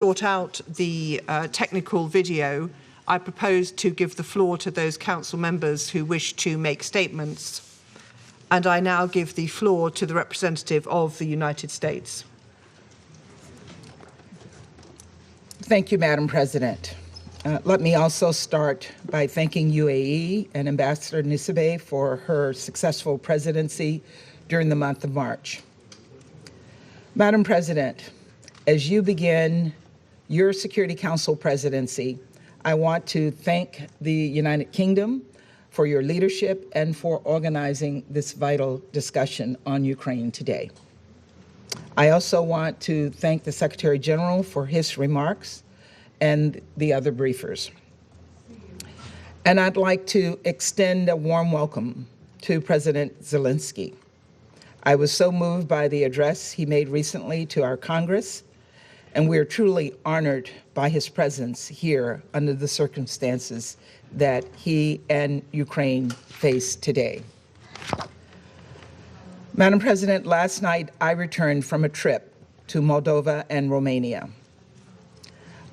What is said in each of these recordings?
sort out the technical video, I propose to give the floor to those council members who wish to make statements. And I now give the floor to the representative of the United States. Thank you, Madam President. Let me also start by thanking UAE and Ambassador Nisibeh for her successful presidency during the month of March. Madam President, as you begin your Security Council presidency, I want to thank the United Kingdom for your leadership and for organizing this vital discussion on Ukraine today. I also want to thank the Secretary General for his remarks and the other briefers. And I'd like to extend a warm welcome to President Zelensky. I was so moved by the address he made recently to our Congress, and we are truly honored by his presence here under the circumstances that he and Ukraine face today. Madam President, last night I returned from a trip to Moldova and Romania.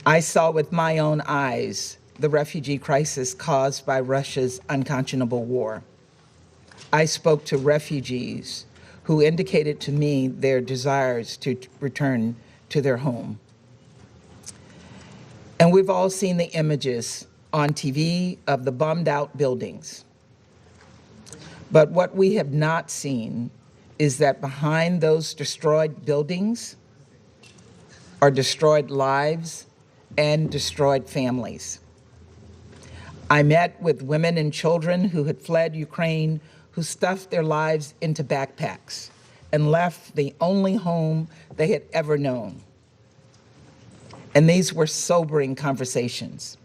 I saw with my own eyes the refugee crisis caused by Russia's unconscionable war. I spoke to refugees who indicated to me their desires to return to their home. And we've all seen the images on TV of the bombed out buildings. But what we have not seen is that behind those destroyed buildings are destroyed lives and destroyed families. I met with women and children who had fled Ukraine, who stuffed their lives into backpacks and left the only home they had ever known. And these were sobering conversations.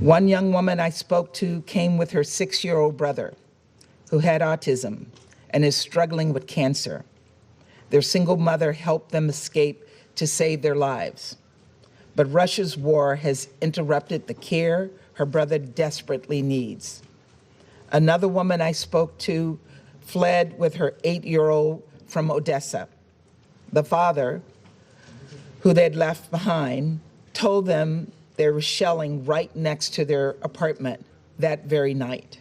One young woman I spoke to came with her 6-year-old brother who had autism and is struggling with cancer. Their single mother helped them escape to save their lives. But Russia's war has interrupted the care her brother desperately needs. Another woman I spoke to fled with her 8-year-old from Odessa. The father, who they'd left behind, told them there was shelling right next to their apartment that very night.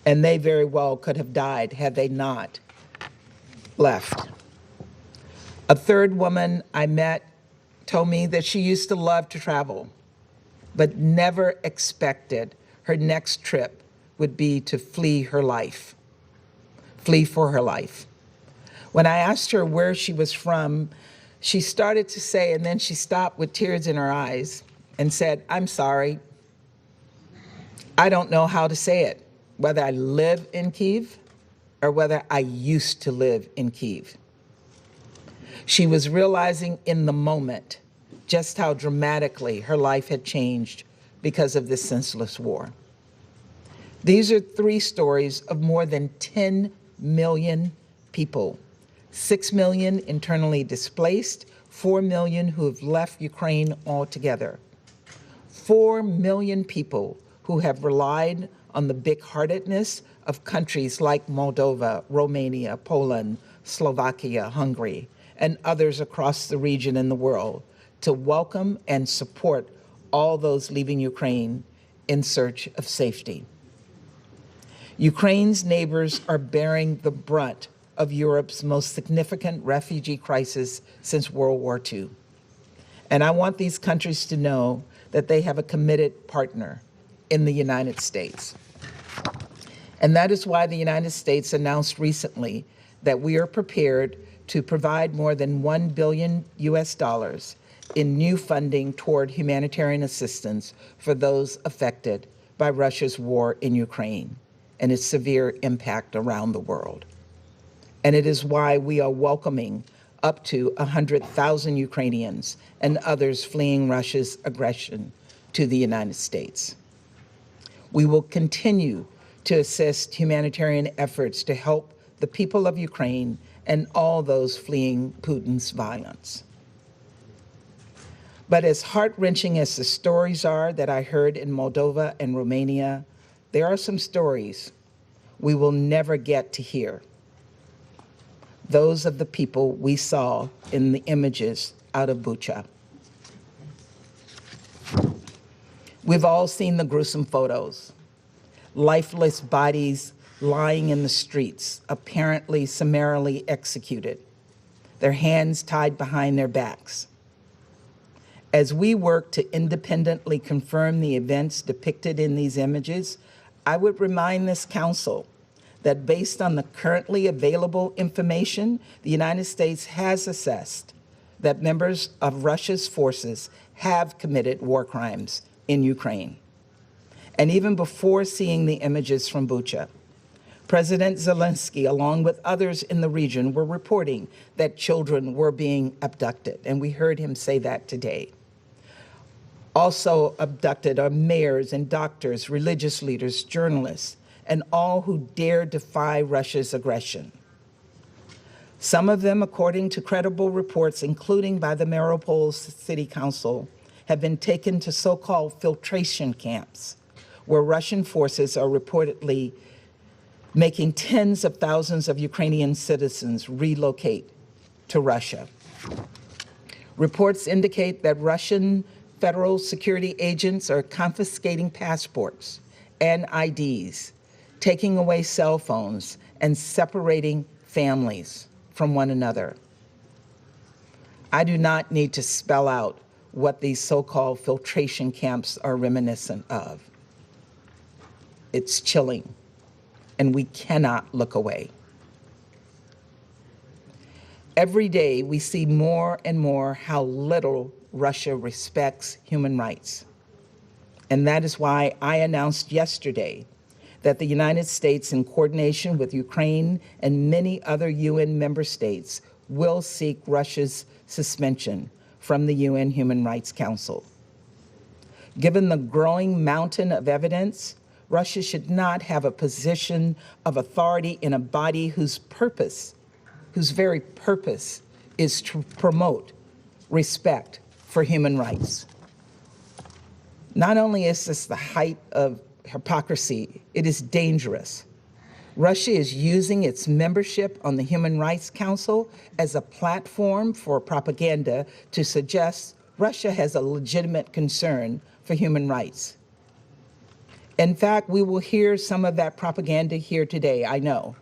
And they very well could have died had they not left. A third woman I met told me that she used to love to travel, but never expected her next trip would be to flee for her life. When I asked her where she was from, she started to say, and then she stopped with tears in her eyes and said, "I'm sorry. I don't know how to say it, whether I live in Kyiv or whether I used to live in Kyiv." She was realizing in the moment just how dramatically her life had changed because of this senseless war. These are 3 stories of more than 10 million people, 6 million internally displaced, 4 million who have left Ukraine altogether, 4 million people who have relied on the big-heartedness of countries like Moldova, Romania, Poland, Slovakia, Hungary, and others across the region and the world to welcome and support all those leaving Ukraine in search of safety. Ukraine's neighbors are bearing the brunt of Europe's most significant refugee crisis since World War II. And I want these countries to know that they have a committed partner in the United States. And that is why the United States announced recently that we are prepared to provide more than $1 billion in new funding toward humanitarian assistance for those affected by Russia's war in Ukraine and its severe impact around the world. And it is why we are welcoming up to 100,000 Ukrainians and others fleeing Russia's aggression to the United States. We will continue to assist humanitarian efforts to help the people of Ukraine and all those fleeing Putin's violence. But as heart-wrenching as the stories are that I heard in Moldova and Romania, there are some stories we will never get to hear. Those of the people we saw in the images out of Bucha. We've all seen the gruesome photos. Lifeless bodies lying in the streets, apparently summarily executed, their hands tied behind their backs. As we work to independently confirm the events depicted in these images, I would remind this council that based on the currently available information, the United States has assessed that members of Russia's forces have committed war crimes in Ukraine. And even before seeing the images from Bucha, President Zelensky, along with others in the region, were reporting that children were being abducted, and we heard him say that today. Also abducted are mayors and doctors, religious leaders, journalists, and all who dare defy Russia's aggression. Some of them, according to credible reports, including by the Mariupol City Council, have been taken to so-called filtration camps, where Russian forces are reportedly making tens of thousands of Ukrainian citizens relocate to Russia. Reports indicate that Russian federal security agents are confiscating passports and IDs, taking away cell phones, and separating families from one another. I do not need to spell out what these so-called filtration camps are reminiscent of. It's chilling, and we cannot look away. Every day, we see more and more how little Russia respects human rights. And that is why I announced yesterday that the United States, in coordination with Ukraine and many other UN member states, will seek Russia's suspension from the UN Human Rights Council. Given the growing mountain of evidence, Russia should not have a position of authority in a body whose very purpose is to promote respect for human rights. Not only is this the height of hypocrisy, it is dangerous. Russia is using its membership on the Human Rights Council as a platform for propaganda to suggest Russia has a legitimate concern for human rights. In fact, we will hear some of that propaganda here today, I know.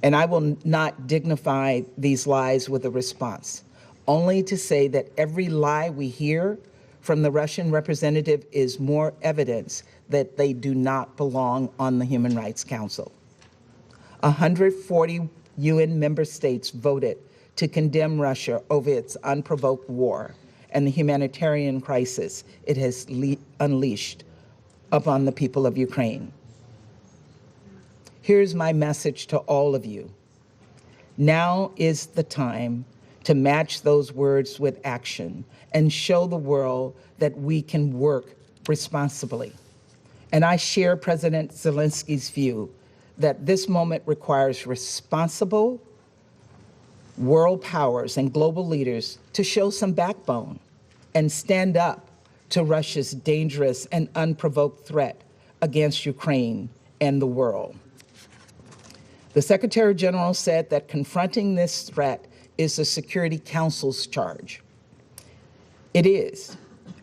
And I will not dignify these lies with a response, only to say that every lie we hear from the Russian representative is more evidence that they do not belong on the Human Rights Council. 140 UN member states voted to condemn Russia over its unprovoked war and the humanitarian crisis it has unleashed upon the people of Ukraine. Here's my message to all of you. Now is the time to match those words with action and show the world that we can work responsibly. And I share President Zelensky's view that this moment requires responsible world powers and global leaders to show some backbone and stand up to Russia's dangerous and unprovoked threat against Ukraine and the world. The Secretary General said that confronting this threat is the Security Council's charge. It is,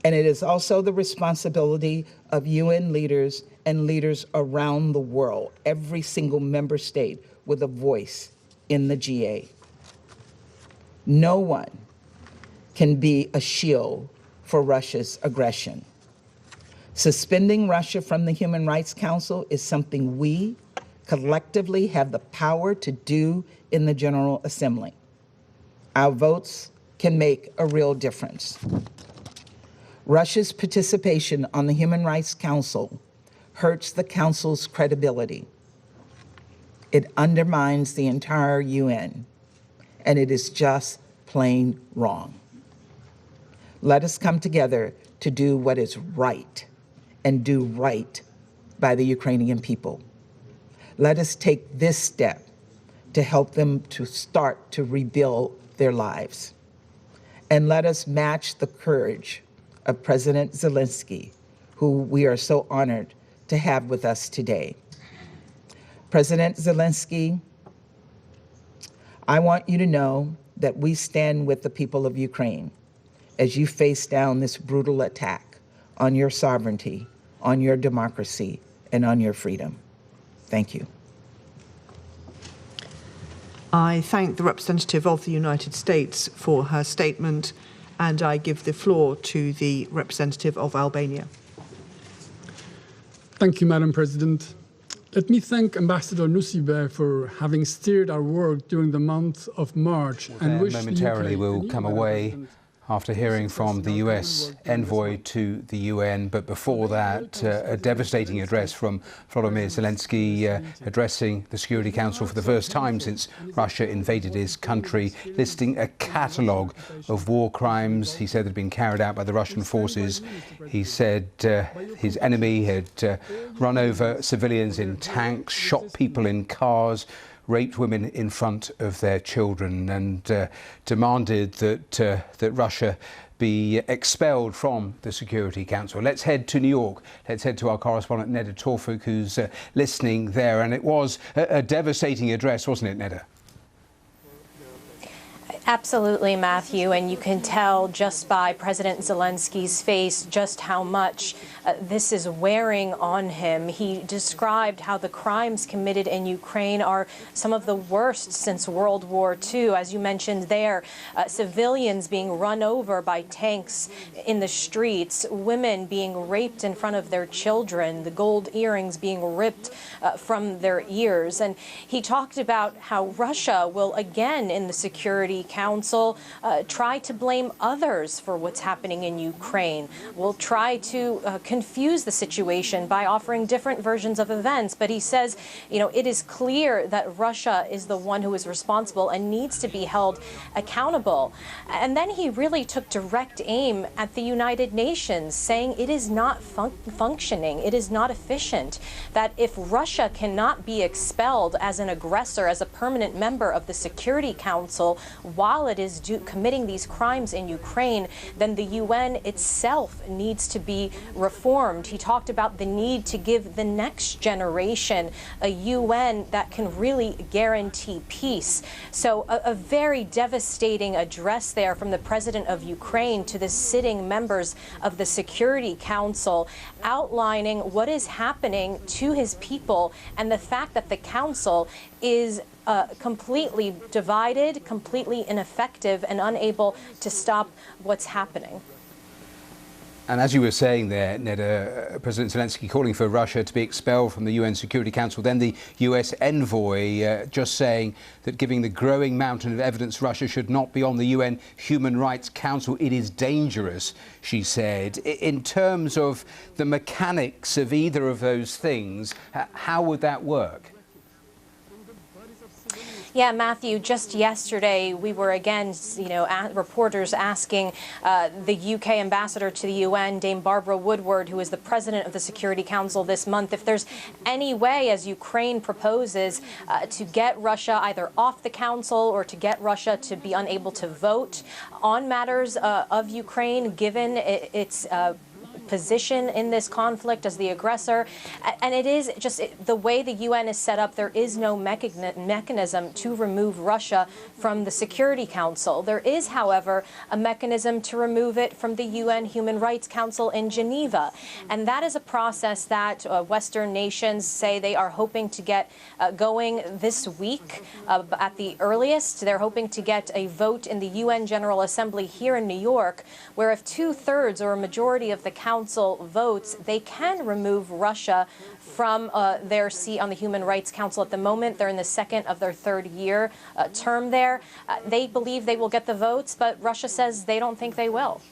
and it is also the responsibility of UN leaders and leaders around the world, every single member state with a voice in the GA. No one can be a shield for Russia's aggression. Suspending Russia from the Human Rights Council is something we collectively have the power to do in the General Assembly. Our votes can make a real difference. Russia's participation on the Human Rights Council hurts the Council's credibility. It undermines the entire UN, and it is just plain wrong. Let us come together to do what is right and do right by the Ukrainian people. Let us take this step to help them to start to rebuild their lives. And let us match the courage of President Zelensky, who we are so honored to have with us today. President Zelensky, I want you to know that we stand with the people of Ukraine as you face down this brutal attack on your sovereignty, on your democracy, and on your freedom. Thank you. I thank the representative of the United States for her statement, and I give the floor to the representative of Albania. Thank you, Madam President. Let me thank Ambassador Nusibe for having steered our work during the month of March and wish momentarily the UK we'll a new come away president after hearing from the US envoy to the UN, but before that, a devastating address from Volodymyr Zelensky addressing the Security Council for the first time since Russia invaded his country, listing a catalogue of war crimes he said had been carried out by the Russian forces. He said his enemy had run over civilians in tanks, shot people in cars, raped women in front of their children, and demanded that Russia be expelled from the Security Council. Let's head to New York. Let's head to our correspondent Neda Tawfik, who's listening there. And it was a devastating address, wasn't it, Neda? Absolutely, Matthew, and you can tell just by President Zelensky's face just how much this is wearing on him. He described how the crimes committed in Ukraine are some of the worst since World War II. As you mentioned there, civilians being run over by tanks in the streets, women being raped in front of their children, the gold earrings being ripped from their ears. And he talked about how Russia will again in the Security Council try to blame others for what's happening in Ukraine. Will try to confuse the situation by offering different versions of events. But he says, it is clear that Russia is the one who is responsible and needs to be held accountable. And then he really took direct aim at the United Nations, saying it is not functioning, it is not efficient, that if Russia cannot be expelled as an aggressor, as a permanent member of the Security Council, while it is committing these crimes in Ukraine, then the UN itself needs to be reformed. He talked about the need to give the next generation a UN that can really guarantee peace. So a very devastating address there from the president of Ukraine to the sitting members of the Security Council, outlining what is happening to his people and the fact that the council is completely divided, completely ineffective, and unable to stop what's happening. And as you were saying there, Neda, President Zelensky calling for Russia to be expelled from the UN Security Council, then the US envoy just saying that given the growing mountain of evidence Russia should not be on the UN Human Rights Council, it is dangerous, she said. In terms of the mechanics of either of those things, how would that work? Yeah, Matthew, just yesterday we were again, reporters asking the UK ambassador to the UN, Dame Barbara Woodward, who is the president of the Security Council this month, if there's any way, as Ukraine proposes, to get Russia either off the council or to get Russia to be unable to vote on matters of Ukraine, given its position in this conflict as the aggressor. And it is just the way the UN is set up, there is no mechanism to remove Russia from the Security Council. There is, however, a mechanism to remove it from the UN Human Rights Council in Geneva. And that is a process that Western nations say they are hoping to get going this week at the earliest. They're hoping to get a vote in the UN General Assembly here in New York, where if 2/3 or a majority of the council votes, they can remove Russia from their seat on the Human Rights Council. At the moment, they're in the second of their third year term there. They believe they will get the votes, but Russia says they don't think they will.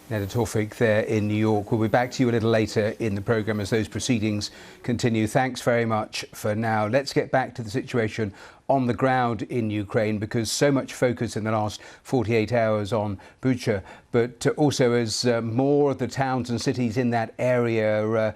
Neda Tawfik there in New York. We'll be back to you a little later in the programme as those proceedings continue. Thanks very much for now. Let's get back to the situation on the ground in Ukraine, because so much focus in the last 48 hours on Bucha, but also as more of the towns and cities in that area,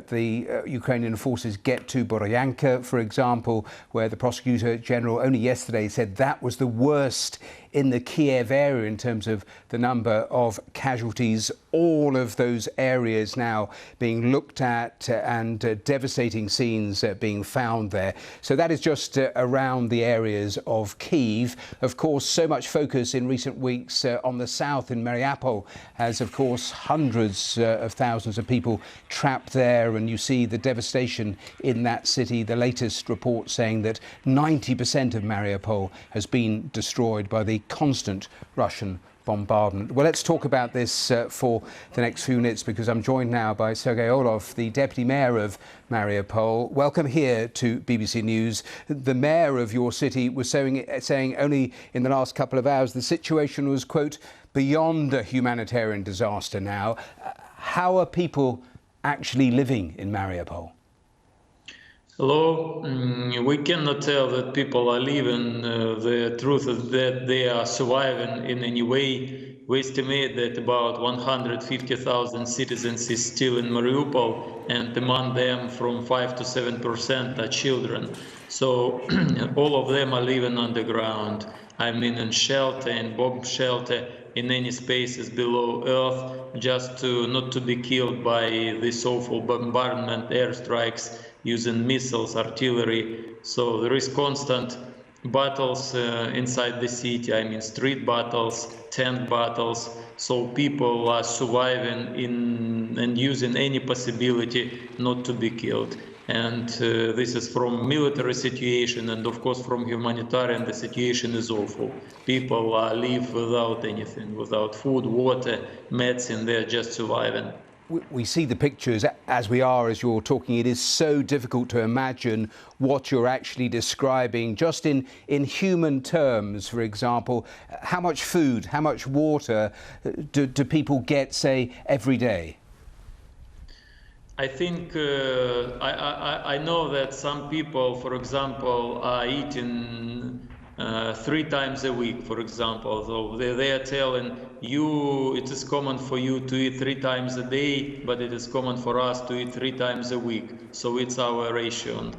the Ukrainian forces get to Boryanka, for example, where the prosecutor general only yesterday said that was the worst in the Kiev area in terms of the number of casualties. All of those areas now being looked at and devastating scenes being found there. So that is just around around the areas of Kyiv. Of course, so much focus in recent weeks on the south in Mariupol, as of course hundreds of thousands of people trapped there, and you see the devastation in that city. The latest report saying that 90% of Mariupol has been destroyed by the constant Russian bombardment. Well, let's talk about this for the next few minutes, because I'm joined now by Sergei Orlov, the Deputy Mayor of Mariupol. Welcome here to BBC News. The mayor of your city was saying only in the last couple of hours the situation was, quote, beyond a humanitarian disaster now. How are people actually living in Mariupol? Hello. We cannot tell that people are living. The truth is that they are surviving in any way. We estimate that about 150,000 citizens is still in Mariupol, and among them from 5 to 7% are children. So all of them are living underground. I mean in shelter and bomb shelter in any spaces below earth, just not to be killed by this awful bombardment, airstrikes, using missiles, artillery. So there is constant battles inside the city, I mean street battles, tank battles. So people are surviving and using any possibility not to be killed. And this is from military situation, and of course from humanitarian, the situation is awful. People live without anything, without food, water, medicine, they're just surviving. We see the pictures as you're talking. It is so difficult to imagine what you're actually describing, just in human terms. For example, how much food, how much water do people get, say, every day? I think I know that some people, for example, are eating 3 times a week, for example. So they are telling you it is common for you to eat 3 times a day, but it is common for us to eat 3 times a week. So it's our ration.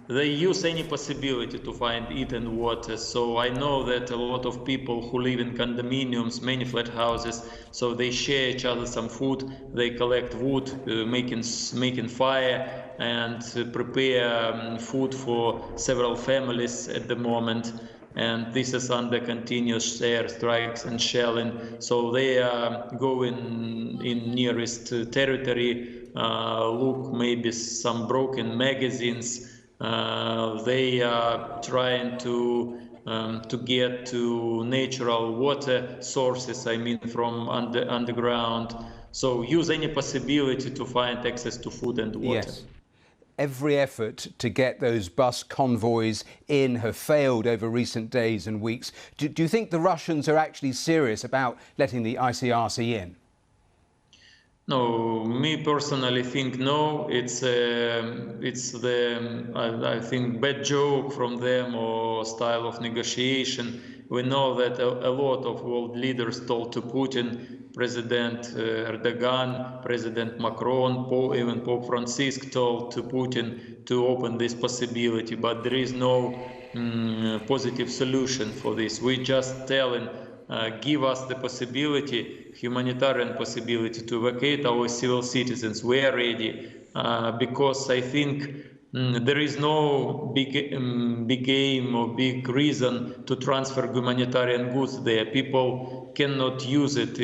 They use any possibility to find eat and water. So I know that a lot of people who live in condominiums, many flat houses, so they share each other some food. They collect wood, making fire, and prepare food for several families at the moment. And this is under continuous airstrikes and shelling. So they are going in nearest territory, look maybe some broken magazines. They are trying to get to natural water sources, I mean from underground. So use any possibility to find access to food and water. Yes. Every effort to get those bus convoys in have failed over recent days and weeks. Do you think the Russians are actually serious about letting the ICRC in? No, me personally think no. It's I think bad joke from them or style of negotiation. We know that a lot of world leaders told to Putin, President Erdogan, President Macron, even Pope Francisco told to Putin to open this possibility, but there is no positive solution for this. We just telling, give us the possibility, humanitarian possibility to evacuate our civil citizens. We are ready, because I think there is no big aim or big reason to transfer humanitarian goods there. People cannot use it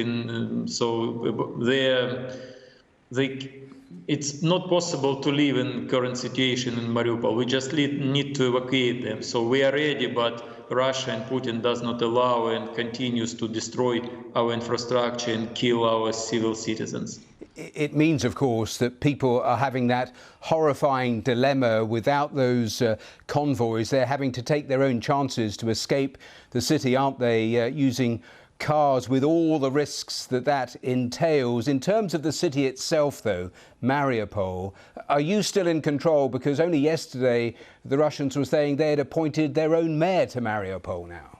it's not possible to live in current situation in Mariupol. We just need to evacuate them. So we are ready, but Russia and Putin does not allow and continues to destroy our infrastructure and kill our civil citizens. It means, of course, that people are having that horrifying dilemma without those convoys. They're having to take their own chances to escape the city, aren't they, using cars with all the risks that entails. In terms of the city itself, though, Mariupol, are you still in control? Because only yesterday the Russians were saying they had appointed their own mayor to Mariupol now.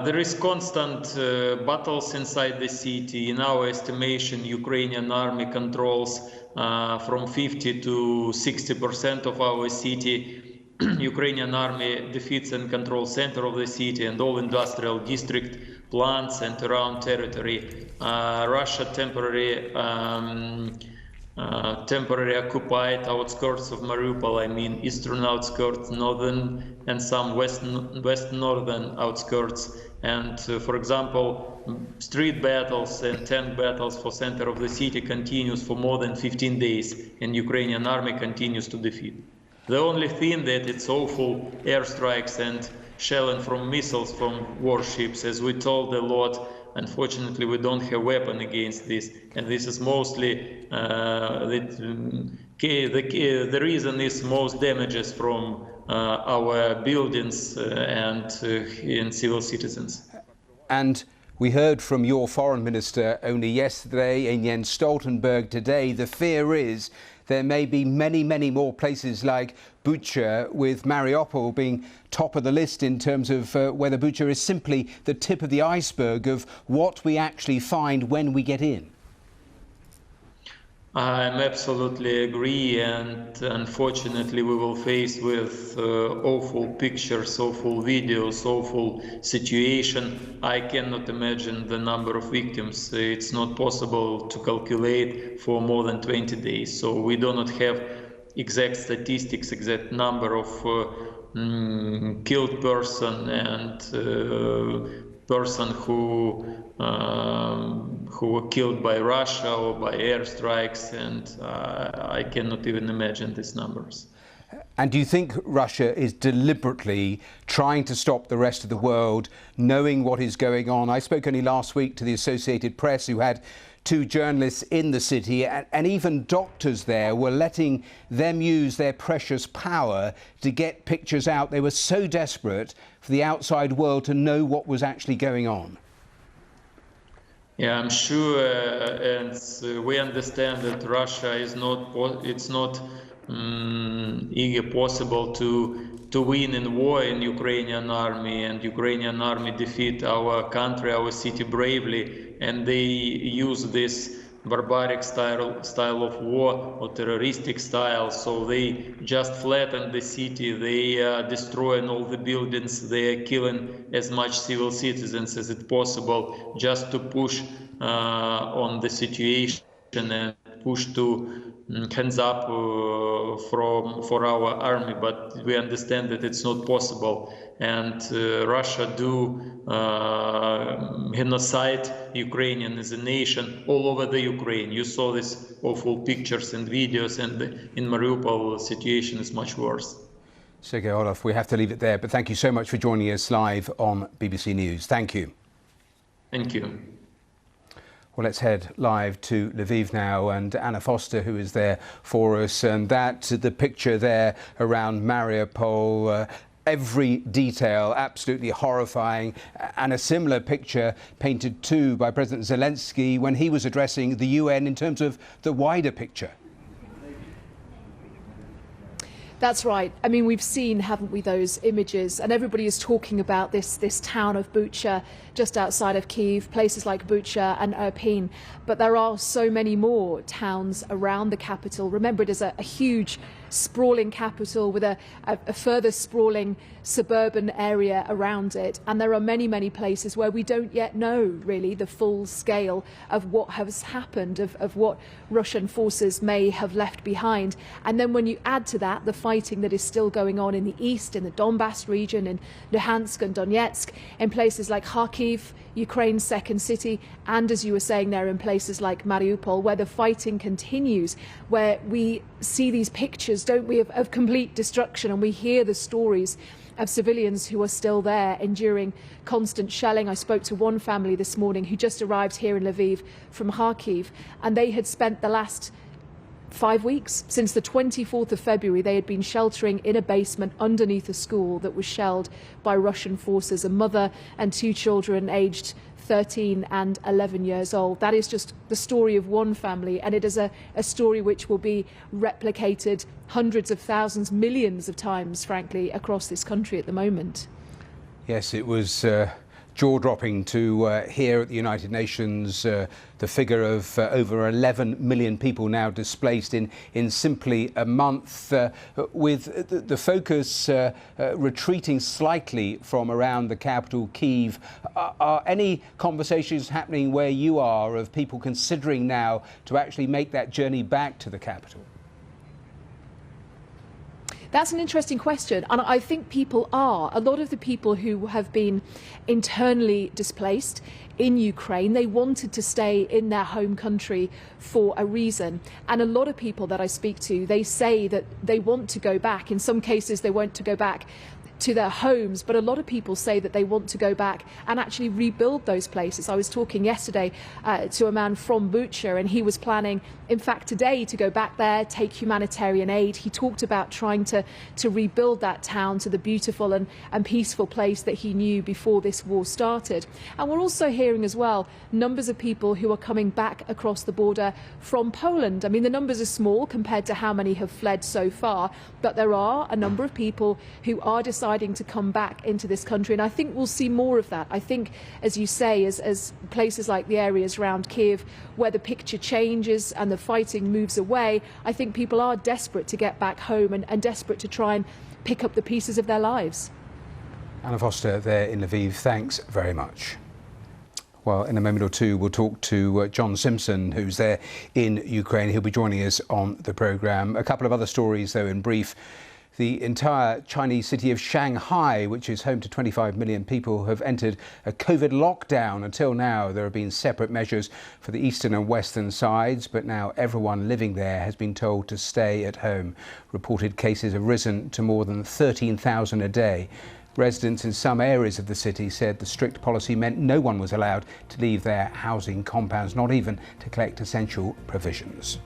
There is constant battles inside the city. In our estimation, Ukrainian army controls from 50 to 60% of our city. Ukrainian army defeats and controls center of the city and all industrial district, plants and around territory. Russia temporarily temporarily occupied outskirts of Mariupol. I mean eastern outskirts, northern, and some west northern outskirts. And for example, street battles and tank battles for center of the city continues for more than 15 days, and Ukrainian army continues to defeat. The only thing that it's awful airstrikes and shelling from missiles from warships, as we told a lot. Unfortunately, we don't have weapon against this, and this is mostly the reason is most damages from our buildings and civil citizens. And we heard from your foreign minister only yesterday, and Jens Stoltenberg today. The fear is there may be many, many more places like Bucha, with Mariupol being top of the list in terms of whether Bucha is simply the tip of the iceberg of what we actually find when we get in. I absolutely agree, and unfortunately we will face with awful pictures, awful videos, awful situation. I cannot imagine the number of victims. It's not possible to calculate for more than 20 days. So we do not have exact statistics, exact number of killed person and person who were killed by Russia or by airstrikes, and I cannot even imagine these numbers. And do you think Russia is deliberately trying to stop the rest of the world knowing what is going on? I spoke only last week to the Associated Press, who had 2 journalists in the city, and even doctors there were letting them use their precious power to get pictures out. They were so desperate for the outside world to know what was actually going on. Yeah, I'm sure, and we understand that Russia is not. It's not possible to win in war in Ukrainian army, and Ukrainian army defeat our country, our city bravely, and they use this barbaric style of war or terroristic style. So they just flatten the city, they are destroying all the buildings, they are killing as much civil citizens as it's possible, just to push on the situation and push to hands up for our army. But we understand that it's not possible, and Russia do genocide Ukrainian as a nation all over the Ukraine. You saw these awful pictures and videos, and in Mariupol the situation is much worse. Sergei Orlov, we have to leave it there, but thank you so much for joining us live on BBC News. Thank you. Thank you. Well, let's head live to Lviv now, and Anna Foster, who is there for us, and the picture there around Mariupol, every detail absolutely horrifying, and a similar picture painted too by President Zelensky when he was addressing the UN in terms of the wider picture. That's right. I mean, we've seen, haven't we, those images, and everybody is talking about this town of Bucha, just outside of Kyiv, places like Bucha and Irpin. But there are so many more towns around the capital. Remember, it is a huge, sprawling capital with a further sprawling suburban area around it. And there are many, many places where we don't yet know, really, the full scale of what has happened, of what Russian forces may have left behind. And then when you add to that the fighting that is still going on in the east, in the Donbass region, in Luhansk and Donetsk, in places like Kharkiv, Ukraine's second city, and as you were saying there, in places like Mariupol, where the fighting continues, where we see these pictures, don't we, of complete destruction, and we hear the stories of civilians who are still there enduring constant shelling. I spoke to one family this morning who just arrived here in Lviv from Kharkiv, and they had spent the last 5 weeks, since the 24th of February, they had been sheltering in a basement underneath a school that was shelled by Russian forces. A mother and 2 children aged 13 and 11 years old. That is just the story of one family, and it is a story which will be replicated hundreds of thousands, millions of times, frankly, across this country at the moment. Yes, it was jaw-dropping to hear at the United Nations the figure of over 11 million people now displaced in simply a month, with the focus retreating slightly from around the capital, Kyiv. Are any conversations happening where you are of people considering now to actually make that journey back to the capital? That's an interesting question, and I think people are. A lot of the people who have been internally displaced in Ukraine, they wanted to stay in their home country for a reason. And a lot of people that I speak to, they say that they want to go back. In some cases, they want to go back to their homes, but a lot of people say that they want to go back and actually rebuild those places. I was talking yesterday to a man from Bucha, and he was planning, in fact, today to go back there, take humanitarian aid. He talked about trying to rebuild that town to the beautiful and peaceful place that he knew before this war started. And we're also hearing as well numbers of people who are coming back across the border from Poland. I mean, the numbers are small compared to how many have fled so far, but there are a number of people who are deciding to come back into this country, and I think we'll see more of that. I think, as you say, as places like the areas around Kyiv, where the picture changes and the fighting moves away, I think people are desperate to get back home and desperate to try and pick up the pieces of their lives. Anna Foster there in Lviv, thanks very much. Well, in a moment or two, we'll talk to John Simpson, who's there in Ukraine. He'll be joining us on the programme. A couple of other stories, though, in brief. The entire Chinese city of Shanghai, which is home to 25 million people, have entered a COVID lockdown. Until now, there have been separate measures for the eastern and western sides, but now everyone living there has been told to stay at home. Reported cases have risen to more than 13,000 a day. Residents in some areas of the city said the strict policy meant no one was allowed to leave their housing compounds, not even to collect essential provisions.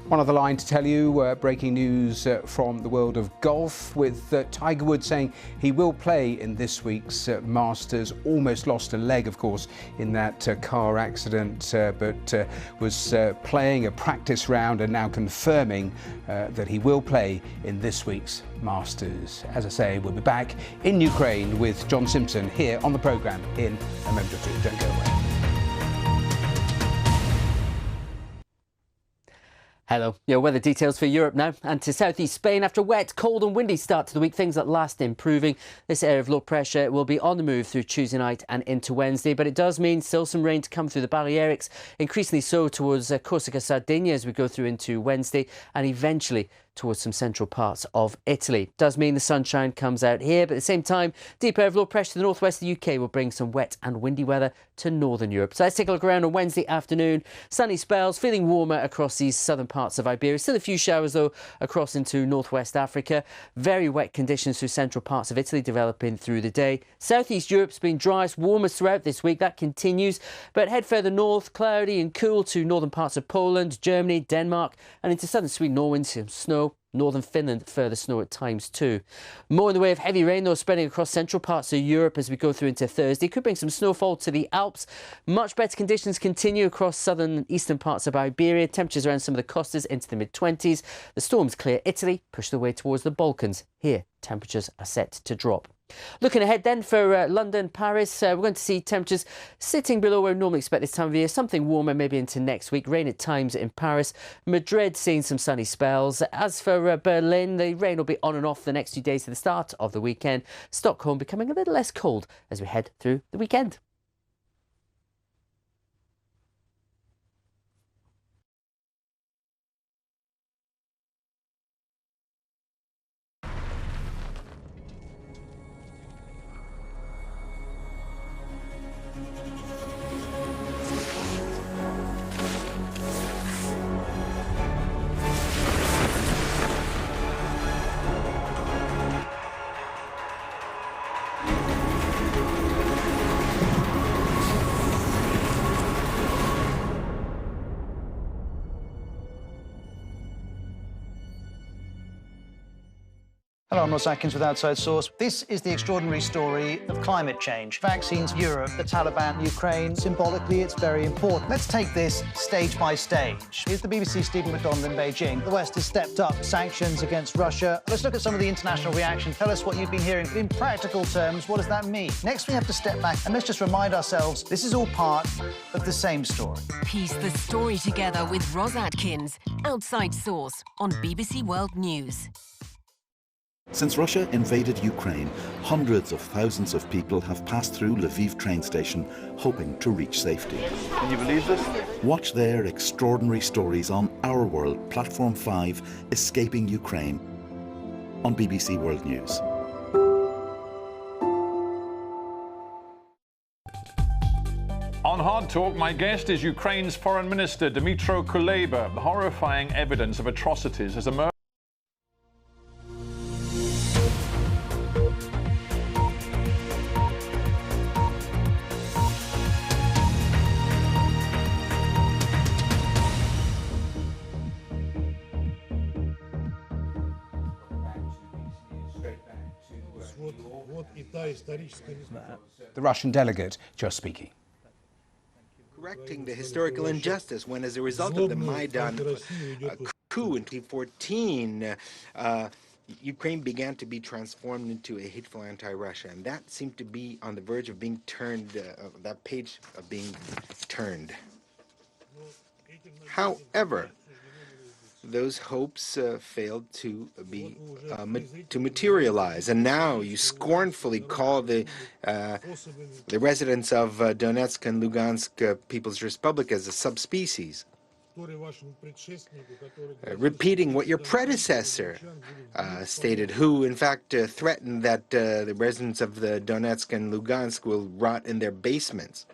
One other line to tell you, breaking news from the world of golf, with Tiger Woods saying he will play in this week's Masters. Almost lost a leg, of course, in that car accident, but was playing a practice round and now confirming that he will play in this week's Masters. As I say, we'll be back in Ukraine with John Simpson here on the programme in a moment or two. Don't go away. Hello, your weather details for Europe now, and to southeast Spain. After a wet, cold and windy start to the week, things at last improving. This area of low pressure will be on the move through Tuesday night and into Wednesday, but it does mean still some rain to come through the Balearics, increasingly so towards Corsica, Sardinia as we go through into Wednesday, and eventually towards some central parts of Italy. Does mean the sunshine comes out here, but at the same time, deep area of low pressure to the northwest of the UK will bring some wet and windy weather to northern Europe. So let's take a look around on Wednesday afternoon. Sunny spells, feeling warmer across these southern parts of Iberia. Still a few showers though across into northwest Africa. Very wet conditions through central parts of Italy developing through the day. Southeast Europe's been driest, warmest throughout this week. That continues, but head further north, cloudy and cool to northern parts of Poland, Germany, Denmark, and into southern Sweden, Norway, some snow. Northern Finland, further snow at times too. More in the way of heavy rain though spreading across central parts of Europe as we go through into Thursday. Could bring some snowfall to the Alps. Much better conditions continue across southern and eastern parts of Iberia. Temperatures around some of the costas into the mid-20s. The storms clear Italy, push their way towards the Balkans. Here, temperatures are set to drop. Looking ahead then for London, Paris, we're going to see temperatures sitting below where we normally expect this time of year. Something warmer maybe into next week. Rain at times in Paris. Madrid seeing some sunny spells. As for Berlin, the rain will be on and off the next few days to the start of the weekend. Stockholm becoming a little less cold as we head through the weekend. I'm Ross Atkins with Outside Source. This is the extraordinary story of climate change. Vaccines, Europe, the Taliban, Ukraine. Symbolically, it's very important. Let's take this stage by stage. Here's the BBC's Stephen McDonald in Beijing. The West has stepped up sanctions against Russia. Let's look at some of the international reaction. Tell us what you've been hearing. In practical terms, what does that mean? Next, we have to step back and let's just remind ourselves this is all part of the same story. Piece the story together with Ross Atkins. Outside Source on BBC World News. Since Russia invaded Ukraine, hundreds of thousands of people have passed through Lviv train station hoping to reach safety. Can you believe this? Watch their extraordinary stories on Our World, Platform 5, Escaping Ukraine, on BBC World News. On Hard Talk, my guest is Ukraine's Foreign Minister Dmytro Kuleba. Horrifying evidence of atrocities has emerged. The Russian delegate just speaking. Correcting the historical injustice when, as a result of the Maidan coup in 2014, Ukraine began to be transformed into a hateful anti-Russia, and that seemed to be on the verge of being turned, that page of being turned. However, those hopes failed to materialize, and now you scornfully call the residents of Donetsk and Lugansk People's Republic as a subspecies, repeating what your predecessor stated, who in fact threatened that the residents of the Donetsk and Lugansk will rot in their basements.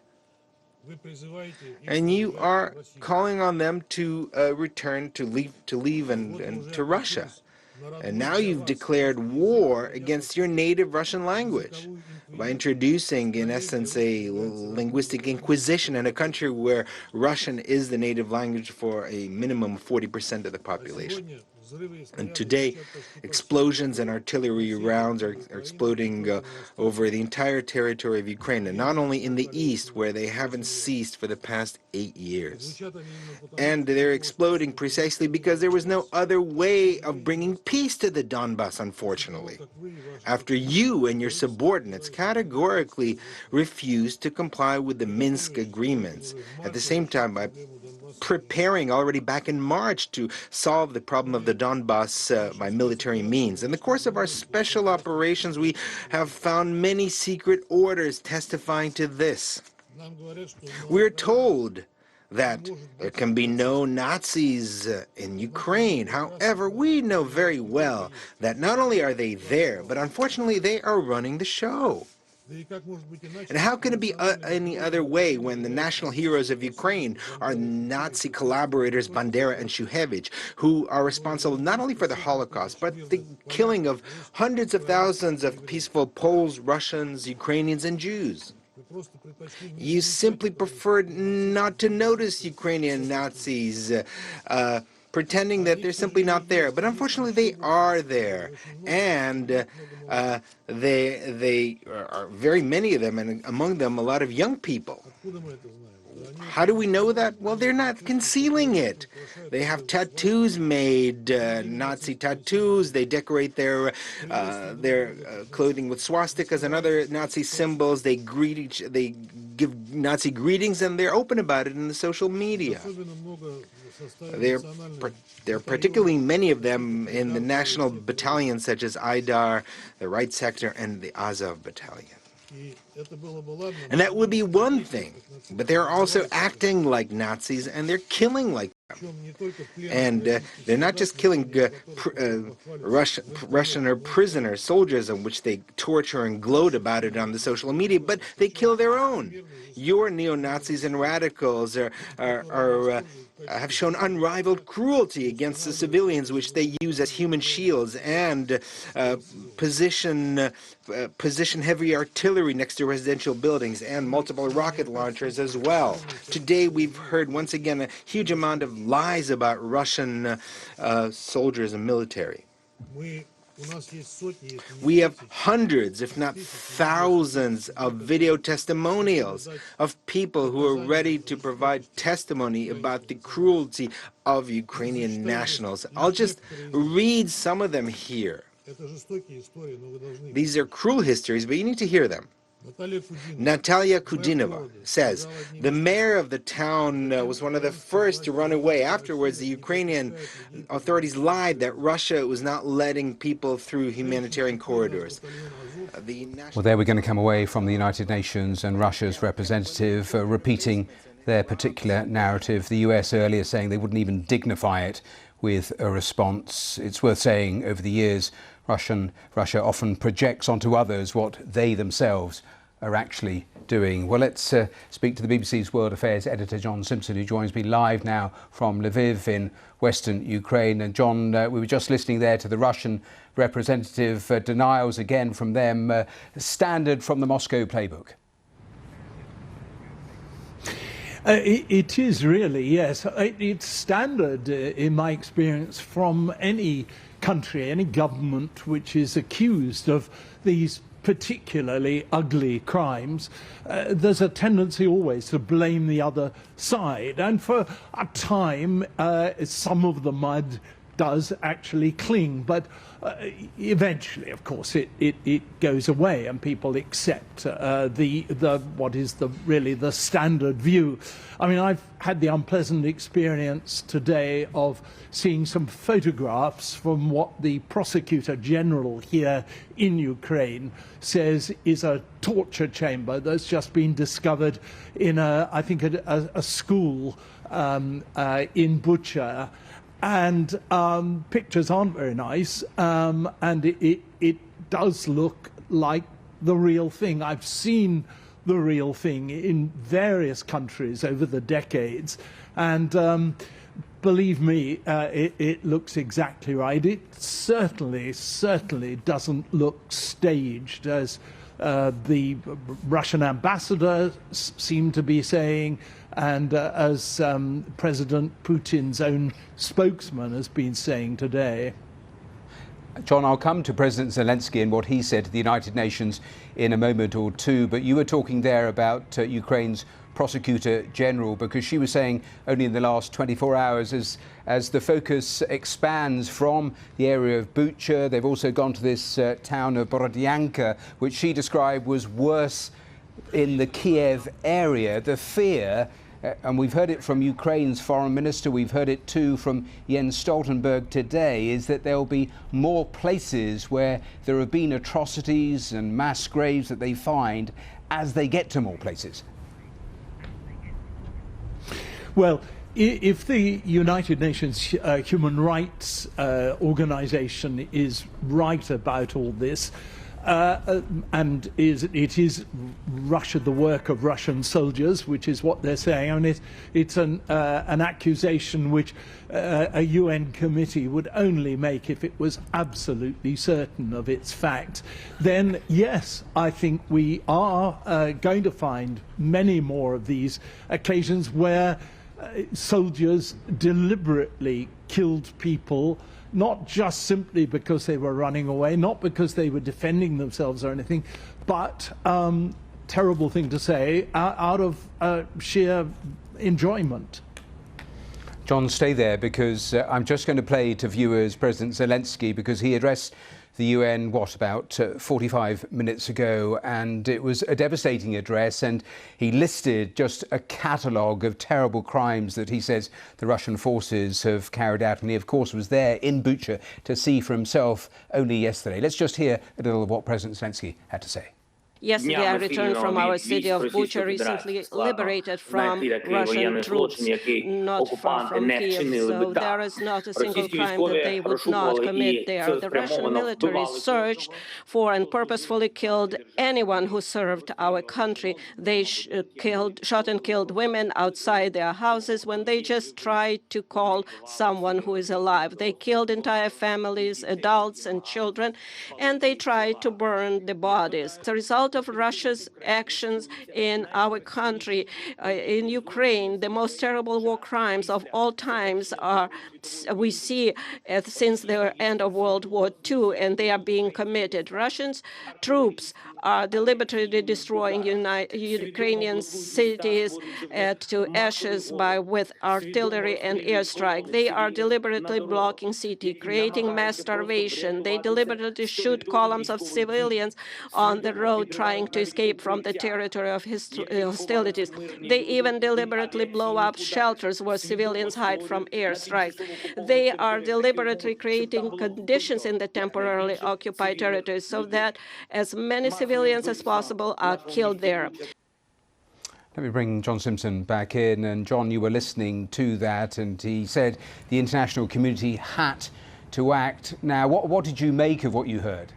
And you are calling on them to return, to leave and to Russia. And now you've declared war against your native Russian language by introducing, in essence, a linguistic inquisition in a country where Russian is the native language for a minimum of 40% of the population. And today, explosions and artillery rounds are exploding over the entire territory of Ukraine, and not only in the east, where they haven't ceased for the past 8 years. And they're exploding precisely because there was no other way of bringing peace to the Donbass, unfortunately. After you and your subordinates categorically refused to comply with the Minsk agreements, at the same time by preparing already back in March to solve the problem of the Donbass by military means. In the course of our special operations, we have found many secret orders testifying to this. We're told that there can be no Nazis in Ukraine. However, we know very well that not only are they there, but unfortunately they are running the show. And how can it be any other way when the national heroes of Ukraine are Nazi collaborators Bandera and Shuhevich, who are responsible not only for the Holocaust, but the killing of hundreds of thousands of peaceful Poles, Russians, Ukrainians, and Jews? You simply preferred not to notice Ukrainian Nazis, pretending that they're simply not there. But unfortunately, they are there. And they are very many of them, and among them a lot of young people. How do we know that? Well, they're not concealing it. They have tattoos made, Nazi tattoos. They decorate their clothing with swastikas and other Nazi symbols. They give Nazi greetings, and they're open about it in the social media. There are particularly many of them in the national battalions such as Aidar, the Right Sector, and the Azov Battalion. And that would be one thing, but they're also acting like Nazis, and they're killing like them. And they're not just killing Russian or prisoner soldiers, in which they torture and gloat about it on the social media, but they kill their own. Your neo-Nazis and radicals have shown unrivaled cruelty against the civilians, which they use as human shields, and position heavy artillery next to residential buildings and multiple rocket launchers as well. Today we've heard once again a huge amount of lies about Russian soldiers and military. We have hundreds, if not thousands, of video testimonials of people who are ready to provide testimony about the cruelty of Ukrainian nationals. I'll just read some of them here. These are cruel histories, but you need to hear them. Natalia Kudinova says, the mayor of the town was one of the first to run away. Afterwards, the Ukrainian authorities lied that Russia was not letting people through humanitarian corridors. Well, there we're going to come away from the United Nations and Russia's representative repeating their particular narrative. The US earlier saying they wouldn't even dignify it with a response. It's worth saying over the years, Russia often projects onto others what they themselves are actually doing. Well, let's speak to the BBC's World Affairs editor, John Simpson, who joins me live now from Lviv in western Ukraine. And John, we were just listening there to the Russian representative, denials again from them, standard from the Moscow playbook. It is really, yes. It's standard, in my experience, from any country, any government which is accused of these particularly ugly crimes. There's a tendency always to blame the other side. And for a time, some of the mud does actually cling, but eventually, of course, it goes away, and people accept what is really the standard view. I mean, I've had the unpleasant experience today of seeing some photographs from what the prosecutor general here in Ukraine says is a torture chamber that's just been discovered in I think a school in Bucha. And pictures aren't very nice, and it does look like the real thing. I've seen the real thing in various countries over the decades, and believe me, it looks exactly right. It certainly doesn't look staged, as the Russian ambassador seemed to be saying, and as President Putin's own spokesman has been saying today. John, I'll come to President Zelensky and what he said to the United Nations in a moment or two, but you were talking there about Ukraine's Prosecutor General, because she was saying only in the last 24 hours, as the focus expands from the area of Bucha, they've also gone to this town of Borodyanka, which she described was worse in the Kiev area. The fear, and we've heard it from Ukraine's foreign minister, we've heard it too from Jens Stoltenberg today, is that there'll be more places where there have been atrocities and mass graves that they find as they get to more places. Well, if the United Nations Human Rights Organization is right about all this, and it is Russia, the work of Russian soldiers, which is what they're saying. I mean, it's an accusation which a UN committee would only make if it was absolutely certain of its fact. Then, yes, I think we are going to find many more of these occasions where soldiers deliberately killed people, not just simply because they were running away, not because they were defending themselves or anything, but, terrible thing to say, out of sheer enjoyment. John, stay there, because I'm just going to play to viewers President Zelensky, because he addressed the UN, about 45 minutes ago, and it was a devastating address, and he listed just a catalogue of terrible crimes that he says the Russian forces have carried out, and he of course was there in Bucha to see for himself only yesterday. Let's just hear a little of what President Zelensky had to say. Yesterday, I returned from our city of Bucha, recently liberated from Russian troops, not far from Kiev. So there is not a single crime that they would not commit there. The Russian military searched for and purposefully killed anyone who served our country. They shot and killed women outside their houses when they just tried to call someone who is alive. They killed entire families, adults and children, and they tried to burn the bodies. As a result result of Russia's actions in our country, in Ukraine, the most terrible war crimes of all times we see since the end of World War II, and they are being committed. Russian troops are deliberately destroying Ukrainian cities to ashes with artillery and airstrike. They are deliberately blocking city, creating mass starvation. They deliberately shoot columns of civilians on the road trying to escape from the territory of hostilities. They even deliberately blow up shelters where civilians hide from airstrikes. They are deliberately creating conditions in the temporarily occupied territories so that as many civilians as possible are killed there. Let me bring John Simpson back in. And John, you were listening to that, and he said the international community had to act. Now, what did you make of what you heard?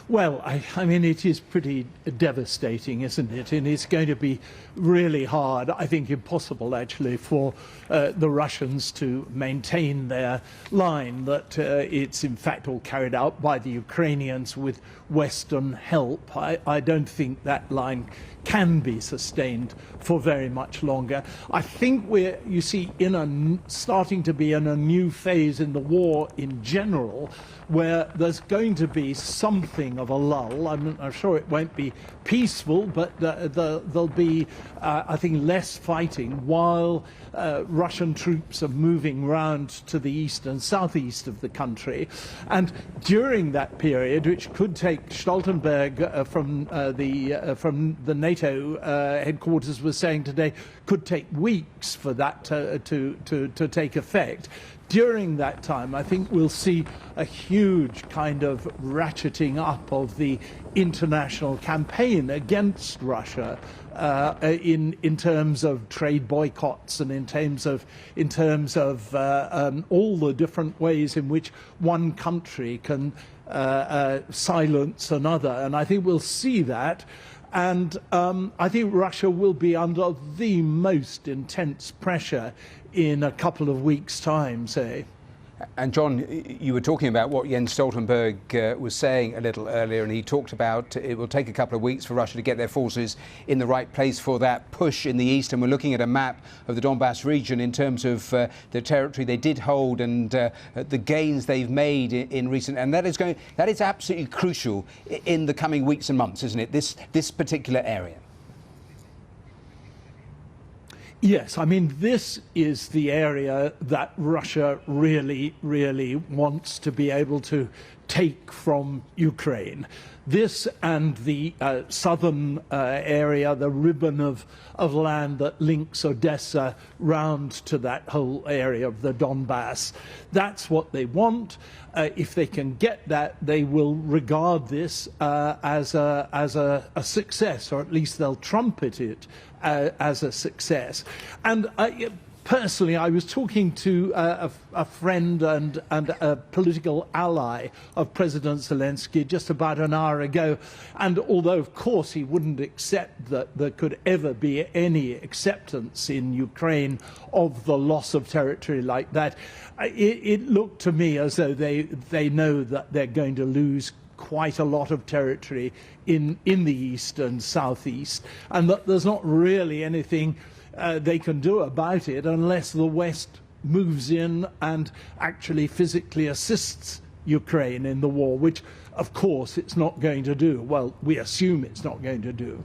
Well, I mean, it is pretty devastating, isn't it? And it's going to be really hard, I think impossible, actually, for the Russians to maintain their line that it's in fact all carried out by the Ukrainians with Western help. I don't think that line can be sustained for very much longer. I think we're, you see, starting to be in a new phase in the war in general, where there's going to be something of a lull. I'm sure it won't be peaceful, but there'll be, I think, less fighting while Russian troops are moving round to the east and southeast of the country. And during that period, which could take, Stoltenberg from the NATO headquarters was saying today, could take weeks for that to take effect. During that time, I think we'll see a huge kind of ratcheting up of the international campaign against Russia in terms of trade boycotts and in terms of all the different ways in which one country can silence another. And I think we'll see that. And I think Russia will be under the most intense pressure in a couple of weeks' time, say. And John, you were talking about what Jens Stoltenberg was saying a little earlier, and he talked about it will take a couple of weeks for Russia to get their forces in the right place for that push in the east. And we're looking at a map of the Donbass region in terms of the territory they did hold and the gains they've made in recent. And that is absolutely crucial in the coming weeks and months, isn't it? This particular area. Yes, I mean, this is the area that Russia really, really wants to be able to take from Ukraine. This and the southern area, the ribbon of land that links Odessa round to that whole area of the Donbass. That's what they want. If they can get that, they will regard this as a success, or at least they'll trumpet it as a success. And personally, I was talking to a friend and a political ally of President Zelensky just about an hour ago. And although, of course, he wouldn't accept that there could ever be any acceptance in Ukraine of the loss of territory like that, it looked to me as though they know that they're going to lose quite a lot of territory in the east and southeast, and that there's not really anything they can do about it unless the West moves in and actually physically assists Ukraine in the war, which, of course, it's not going to do. Well, we assume it's not going to do.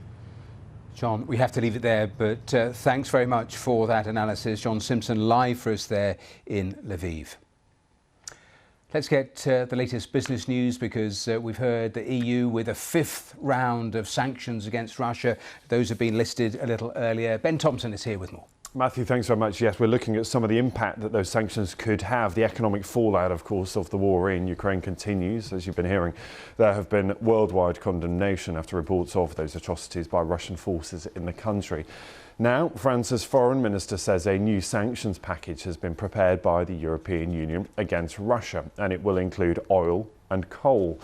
John, we have to leave it there, but thanks very much for that analysis. John Simpson live for us there in Lviv. Let's get the latest business news, because we've heard the EU with a fifth round of sanctions against Russia. Those have been listed a little earlier. Ben Thompson is here with more. Matthew, thanks very much. Yes, we're looking at some of the impact that those sanctions could have. The economic fallout, of course, of the war in Ukraine continues. As you've been hearing, there have been worldwide condemnation after reports of those atrocities by Russian forces in the country. Now, France's foreign minister says a new sanctions package has been prepared by the European Union against Russia, and it will include oil and coal.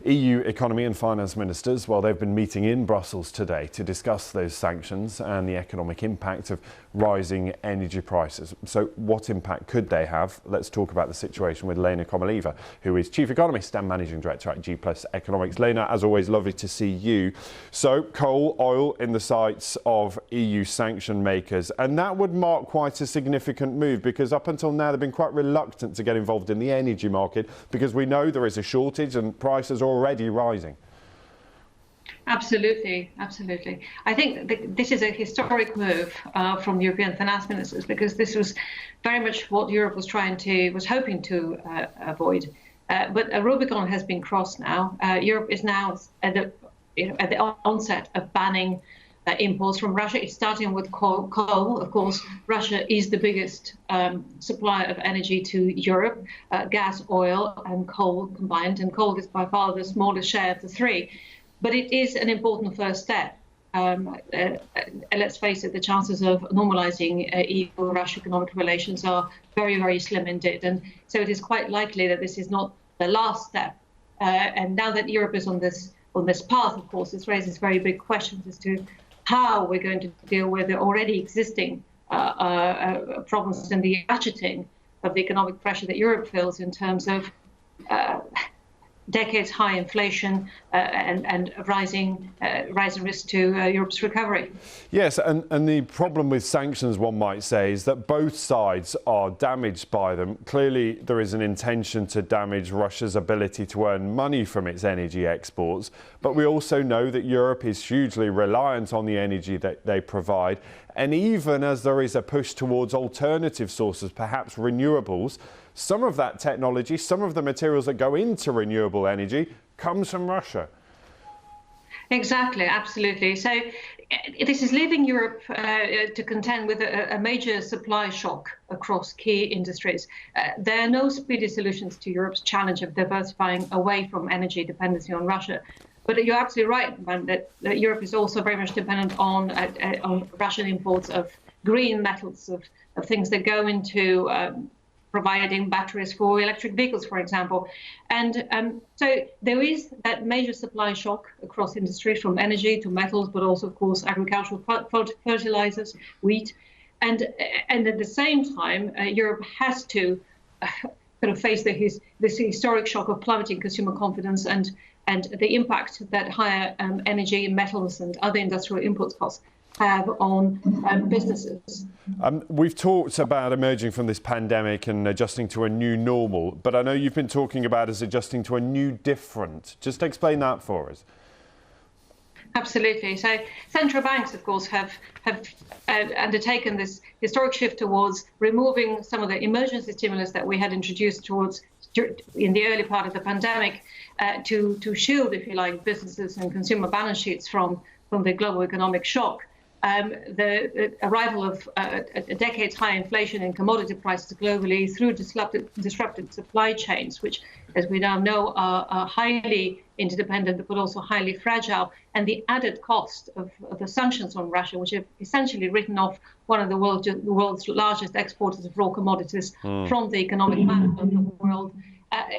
EU economy and finance ministers, well, they've been meeting in Brussels today to discuss those sanctions and the economic impact of rising energy prices. So what impact could they have? Let's talk about the situation with Lena Komoleva, who is Chief Economist and Managing Director at G+ Economics. Lena, as always, lovely to see you. So coal, oil in the sights of EU sanction makers, and that would mark quite a significant move, because up until now they've been quite reluctant to get involved in the energy market because we know there is a shortage and prices are already rising. Absolutely, absolutely. I think this is a historic move from the European finance ministers, because this was very much what Europe was hoping to avoid. But a Rubicon has been crossed now. Europe is now at the onset of banning imports from Russia. It's starting with coal. Of course, Russia is the biggest supplier of energy to Europe, gas, oil and coal combined, and coal is by far the smallest share of the three. But it is an important first step. Let's face it, the chances of normalizing EU-Russia economic relations are very, very slim indeed. And so it is quite likely that this is not the last step. And now that Europe is on this path, of course, this raises very big questions as to how we're going to deal with the already existing problems and the ratcheting of the economic pressure that Europe feels in terms of decades high inflation and rising risk to Europe's recovery. Yes, and the problem with sanctions, one might say, is that both sides are damaged by them. Clearly, there is an intention to damage Russia's ability to earn money from its energy exports. But we also know that Europe is hugely reliant on the energy that they provide. And even as there is a push towards alternative sources, perhaps renewables, some of that technology, some of the materials that go into renewable energy comes from Russia. Exactly, absolutely. So this is leaving Europe to contend with a major supply shock across key industries. There are no speedy solutions to Europe's challenge of diversifying away from energy dependency on Russia. But you're absolutely right, man, that Europe is also very much dependent on Russian imports of green metals, of things that go into providing batteries for electric vehicles, for example. And so there is that major supply shock across industries, from energy to metals, but also, of course, agricultural fertilizers, wheat. And at the same time, Europe has to kind of face this historic shock of plummeting consumer confidence and the impact that higher energy, metals and other industrial input costs have on businesses. We've talked about emerging from this pandemic and adjusting to a new normal, but I know you've been talking about us adjusting to a new different. Just explain that for us. Absolutely. So central banks, of course, have undertaken this historic shift towards removing some of the emergency stimulus that we had introduced in the early part of the pandemic to shield, if you like, businesses and consumer balance sheets from the global economic shock. The arrival of a decades high inflation in commodity prices globally through disrupted supply chains, which, as we now know, are highly interdependent but also highly fragile, and the added cost of the sanctions on Russia, which have essentially written off one of the world's largest exporters of raw commodities from the economic map of the world,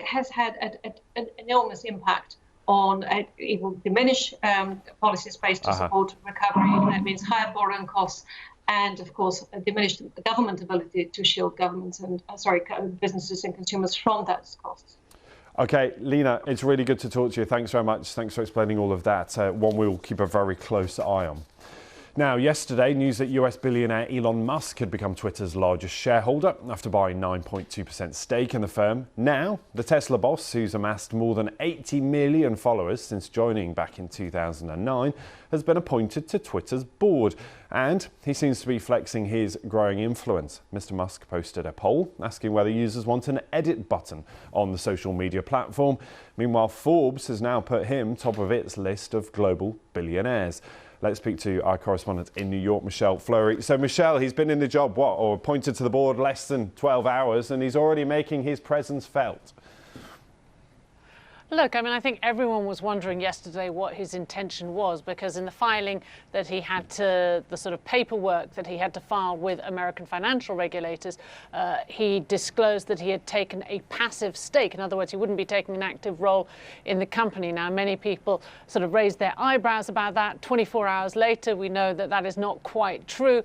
has had an enormous impact on it will diminish policy space to support recovery. That means higher borrowing costs and, of course, diminished government ability to shield governments and businesses and consumers from those costs. OK, Lena, it's really good to talk to you. Thanks very much. Thanks for explaining all of that. One we'll keep a very close eye on. Now, yesterday, news that US billionaire Elon Musk had become Twitter's largest shareholder after buying 9.2% stake in the firm. Now, the Tesla boss, who's amassed more than 80 million followers since joining back in 2009, has been appointed to Twitter's board. And he seems to be flexing his growing influence. Mr. Musk posted a poll asking whether users want an edit button on the social media platform. Meanwhile, Forbes has now put him top of its list of global billionaires. Let's speak to our correspondent in New York, Michelle Fleury. So, Michelle, he's been in the job, or appointed to the board less than 12 hours, and he's already making his presence felt. Look, I mean, I think everyone was wondering yesterday what his intention was, because in the filing that he had to, the sort of paperwork that he had to file with American financial regulators, he disclosed that he had taken a passive stake. In other words, he wouldn't be taking an active role in the company. Now, many people sort of raised their eyebrows about that. 24 hours later, we know that that is not quite true,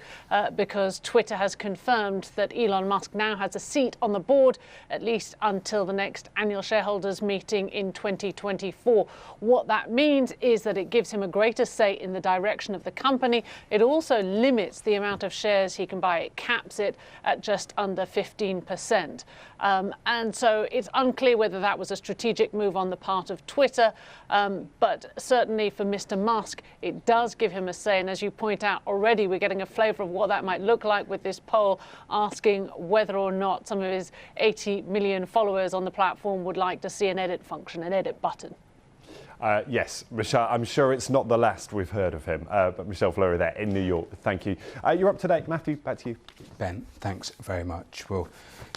because Twitter has confirmed that Elon Musk now has a seat on the board, at least until the next annual shareholders meeting in 2024. What that means is that it gives him a greater say in the direction of the company. It also limits the amount of shares he can buy. It caps it at just under 15%. And so it's unclear whether that was a strategic move on the part of Twitter, but certainly for Mr. Musk, it does give him a say. And as you point out already, we're getting a flavour of what that might look like with this poll asking whether or not some of his 80 million followers on the platform would like to see an edit function, an edit button. Yes, Michelle, I'm sure it's not the last we've heard of him. But Michelle Fleury there in New York, thank you. You're up to date. Matthew, back to you. Ben, thanks very much. Well,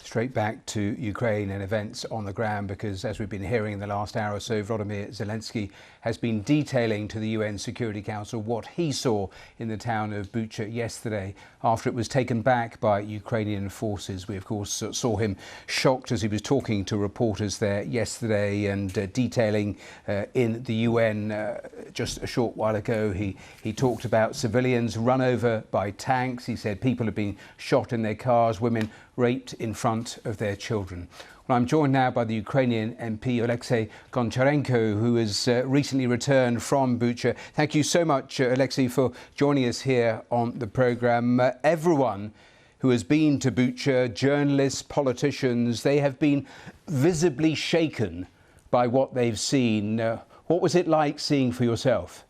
straight back to Ukraine and events on the ground, because as we've been hearing in the last hour or so, Volodymyr Zelensky has been detailing to the UN Security Council what he saw in the town of Bucha yesterday after it was taken back by Ukrainian forces. We, of course, saw him shocked as he was talking to reporters there yesterday and detailing in the UN just a short while ago. He talked about civilians run over by tanks. He said people have been shot in their cars, women raped in front of their children. Well, I'm joined now by the Ukrainian MP Alexei Goncharenko, who has recently returned from Bucha. Thank you so much, Alexei, for joining us here on the programme. Everyone who has been to Bucha, journalists, politicians, they have been visibly shaken by what they've seen. What was it like seeing for yourself?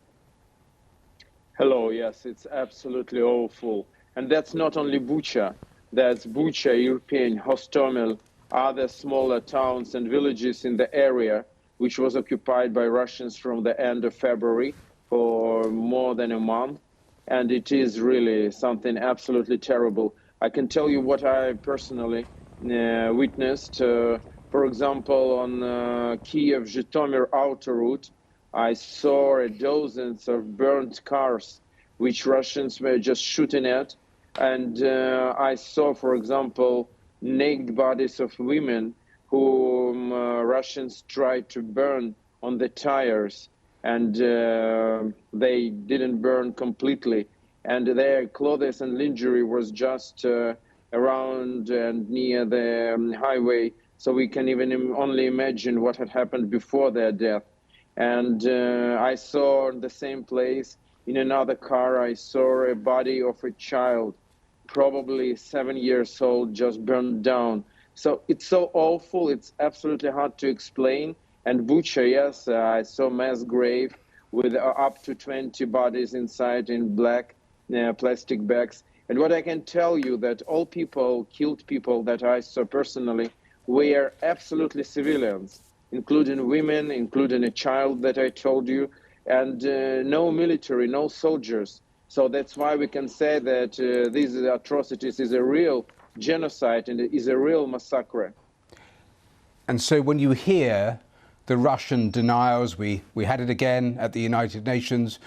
Hello, yes, it's absolutely awful. And that's not only Bucha, that's Bucha, European, Hostomel, other smaller towns and villages in the area, which was occupied by Russians from the end of February for more than a month. And it is really something absolutely terrible. I can tell you what I personally witnessed. For example, on Kiev-Zhytomyr outer route, I saw dozens of burnt cars, which Russians were just shooting at. And I saw, for example, naked bodies of women whom Russians tried to burn on the tires, and they didn't burn completely. And their clothes and lingerie was just around and near the highway, so we can even only imagine what had happened before their death. And I saw in the same place, in another car, I saw a body of a child, probably 7 years old, just burned down. So it's so awful, it's absolutely hard to explain. And Bucha, yes, I saw mass grave with up to 20 bodies inside in black plastic bags. And what I can tell you that all people, killed people that I saw personally, were absolutely civilians, including women, including a child that I told you, and no military, no soldiers. So that's why we can say that these atrocities is a real genocide and is a real massacre. And so when you hear the Russian denials, we had it again at the United Nations,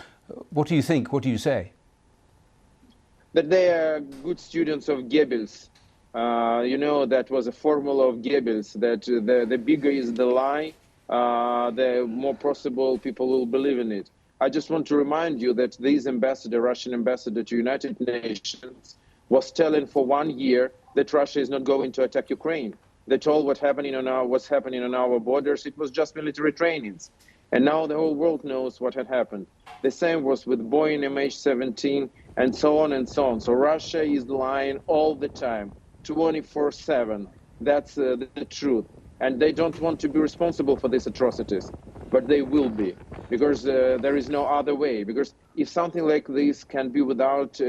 what do you think? What do you say? That they are good students of Goebbels. You know, that was a formula of Goebbels, that the bigger is the lie, the more possible people will believe in it. I just want to remind you that this ambassador, Russian ambassador to United Nations, was telling for 1 year that Russia is not going to attack Ukraine. That all what's happening on our borders, it was just military trainings. And now the whole world knows what had happened. The same was with Boeing MH17 and so on and so on. So Russia is lying all the time, 24/7. That's the truth. And they don't want to be responsible for these atrocities, but they will be, because there is no other way. Because if something like this can be without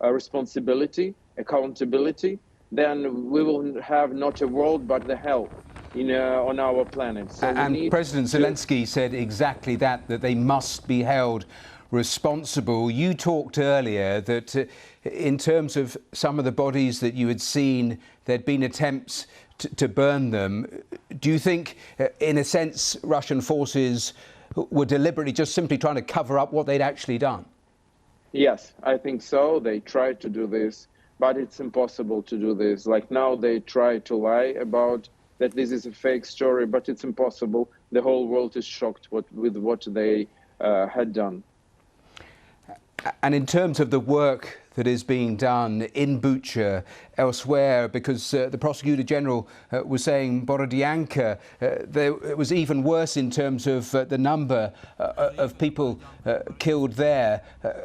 responsibility, accountability, then we will have not a world but the hell on our planet. So and President Zelensky said exactly that they must be held responsible. You talked earlier that in terms of some of the bodies that you had seen, there'd been attempts to burn them. Do you think, in a sense, Russian forces were deliberately just simply trying to cover up what they'd actually done? Yes, I think so. They tried to do this, but it's impossible to do this. Like now they try to lie about that this is a fake story, but it's impossible. The whole world is shocked with what they had done. And in terms of the work that is being done in Bucha, elsewhere, because the Prosecutor General was saying Borodyanka, it was even worse in terms of the number of people killed there.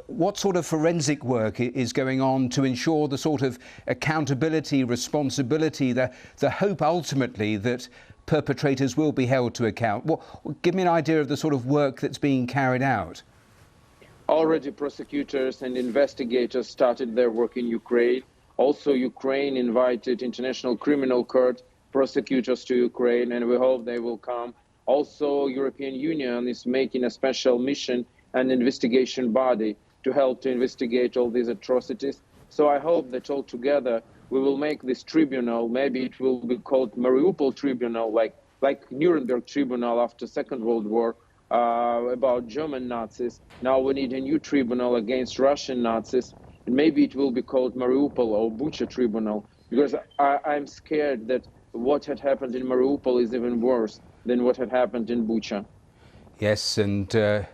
What sort of forensic work is going on to ensure the sort of accountability, responsibility, the hope ultimately that perpetrators will be held to account? Give me an idea of the sort of work that's being carried out. Already prosecutors and investigators started their work in Ukraine. Also, Ukraine invited International Criminal Court prosecutors to Ukraine, and we hope they will come. Also, European Union is making a special mission and investigation body to help to investigate all these atrocities. So I hope that all together we will make this tribunal, maybe it will be called Mariupol Tribunal, like Nuremberg Tribunal after Second World War, about German Nazis. Now we need a new tribunal against Russian Nazis, and maybe it will be called Mariupol or Bucha Tribunal, because I'm scared that what had happened in Mariupol is even worse than what had happened in Bucha. Yes, and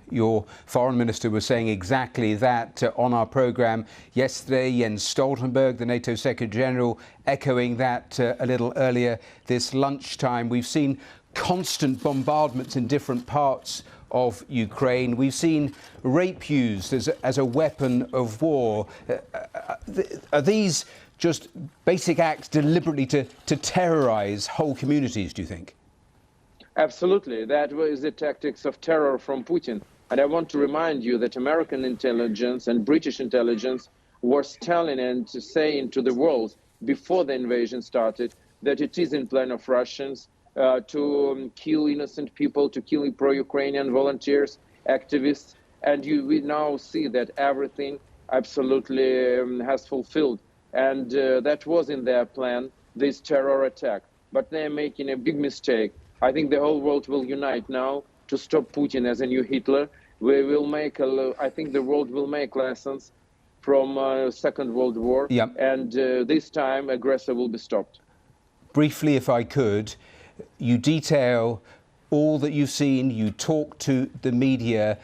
your foreign minister was saying exactly that on our programme yesterday. Jens Stoltenberg, the NATO Secretary General, echoing that a little earlier this lunchtime. We've seen constant bombardments in different parts of Ukraine. We've seen rape used as a weapon of war. Are these just basic acts deliberately to terrorise whole communities, do you think? Absolutely. That was the tactics of terror from Putin. And I want to remind you that American intelligence and British intelligence was telling and saying to the world before the invasion started that it is in plan of Russians to kill innocent people, to kill pro-Ukrainian volunteers, activists. And we now see that everything absolutely has fulfilled. And that was in their plan, this terror attack. But they're making a big mistake. I think the whole world will unite now to stop Putin as a new Hitler. We will make, I think the world will make lessons from Second World War. Yep. And this time, aggressor will be stopped. Briefly, if I could, you detail all that you've seen, you talk to the media.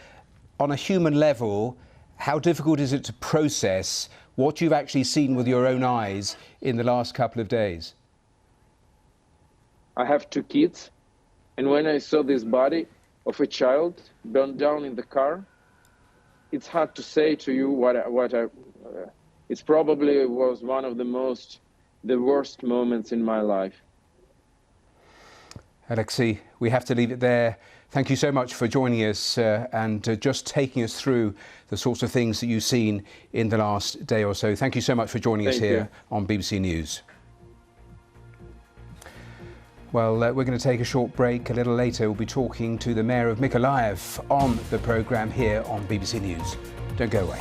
On a human level, how difficult is it to process what you've actually seen with your own eyes in the last couple of days? I have 2 kids, and when I saw this body of a child burned down in the car, it's hard to say to you it probably was one of the worst moments in my life. Alexei, we have to leave it there. Thank you so much for joining us and just taking us through the sorts of things that you've seen in the last day or so. Thank you so much for joining us here on BBC News. Well, we're going to take a short break. A little later, we'll be talking to the Mayor of Mykolaiv on the programme here on BBC News. Don't go away.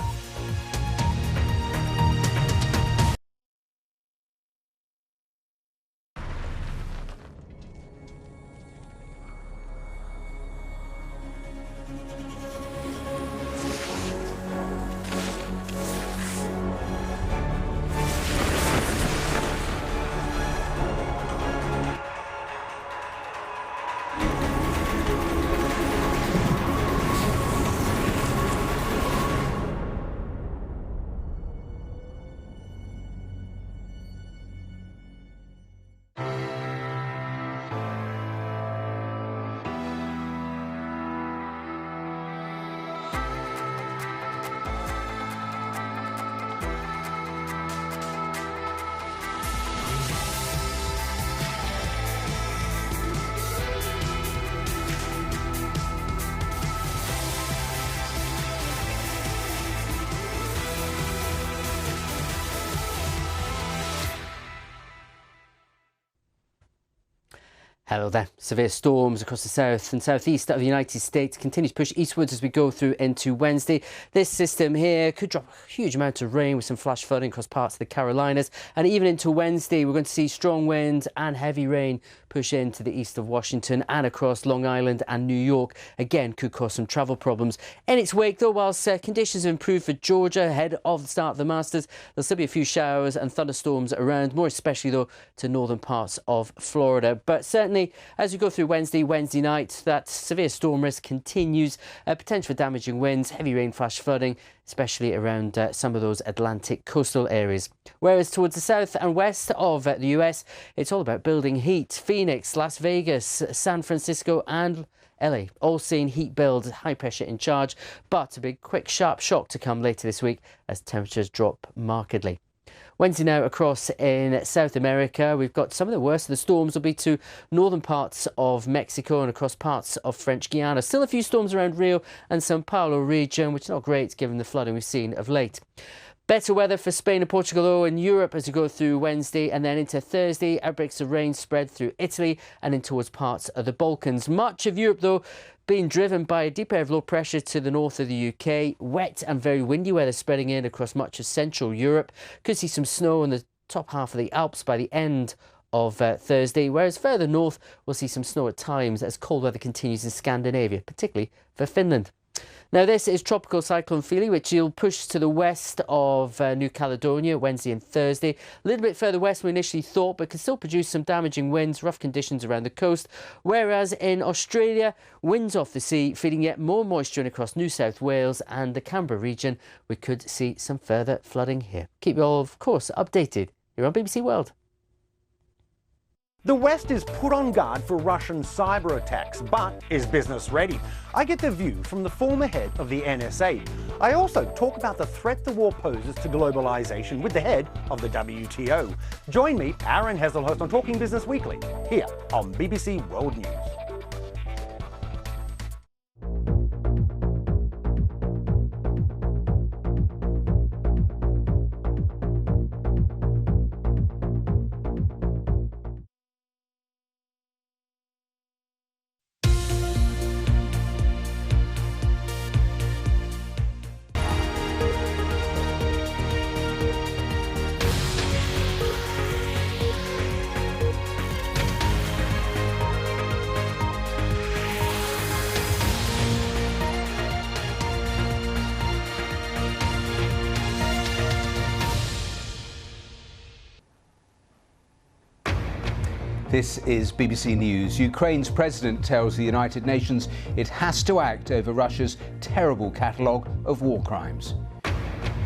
Hello there. Severe storms across the south and southeast of the United States continue to push eastwards as we go through into Wednesday. This system here could drop a huge amount of rain with some flash flooding across parts of the Carolinas. And even into Wednesday, we're going to see strong winds and heavy rain push into the east of Washington and across Long Island and New York. Again, could cause some travel problems. In its wake, though, whilst conditions have improved for Georgia ahead of the start of the Masters, there'll still be a few showers and thunderstorms around, more especially, though, to northern parts of Florida. But certainly, as we go through Wednesday night, that severe storm risk continues. Potential for damaging winds, heavy rain, flash flooding, especially around some of those Atlantic coastal areas. Whereas towards the south and west of the US, it's all about building heat. Phoenix, Las Vegas, San Francisco and LA all seeing heat build, high pressure in charge, but a big, quick, sharp shock to come later this week as temperatures drop markedly. Wednesday now across in South America, we've got some of the worst of the storms will be to northern parts of Mexico and across parts of French Guiana. Still a few storms around Rio and São Paulo region, which is not great given the flooding we've seen of late. Better weather for Spain and Portugal, though, in Europe as we go through Wednesday and then into Thursday. Outbreaks of rain spread through Italy and in towards parts of the Balkans. Much of Europe, though, being driven by a deep area of low pressure to the north of the UK. Wet and very windy weather spreading in across much of Central Europe. Could see some snow in the top half of the Alps by the end of Thursday, whereas further north we'll see some snow at times as cold weather continues in Scandinavia, particularly for Finland. Now, this is Tropical Cyclone Philly, which will push to the west of New Caledonia Wednesday and Thursday. A little bit further west than we initially thought, but can still produce some damaging winds, rough conditions around the coast. Whereas in Australia, winds off the sea, feeding yet more moisture in across New South Wales and the Canberra region. We could see some further flooding here. Keep you all, of course, updated here on BBC World. The West is put on guard for Russian cyber attacks, but is business ready? I get the view from the former head of the NSA. I also talk about the threat the war poses to globalization with the head of the WTO. Join me, Aaron Hesselhost, on Talking Business Weekly, here on BBC World News. This is BBC News. Ukraine's president tells the United Nations it has to act over Russia's terrible catalogue of war crimes.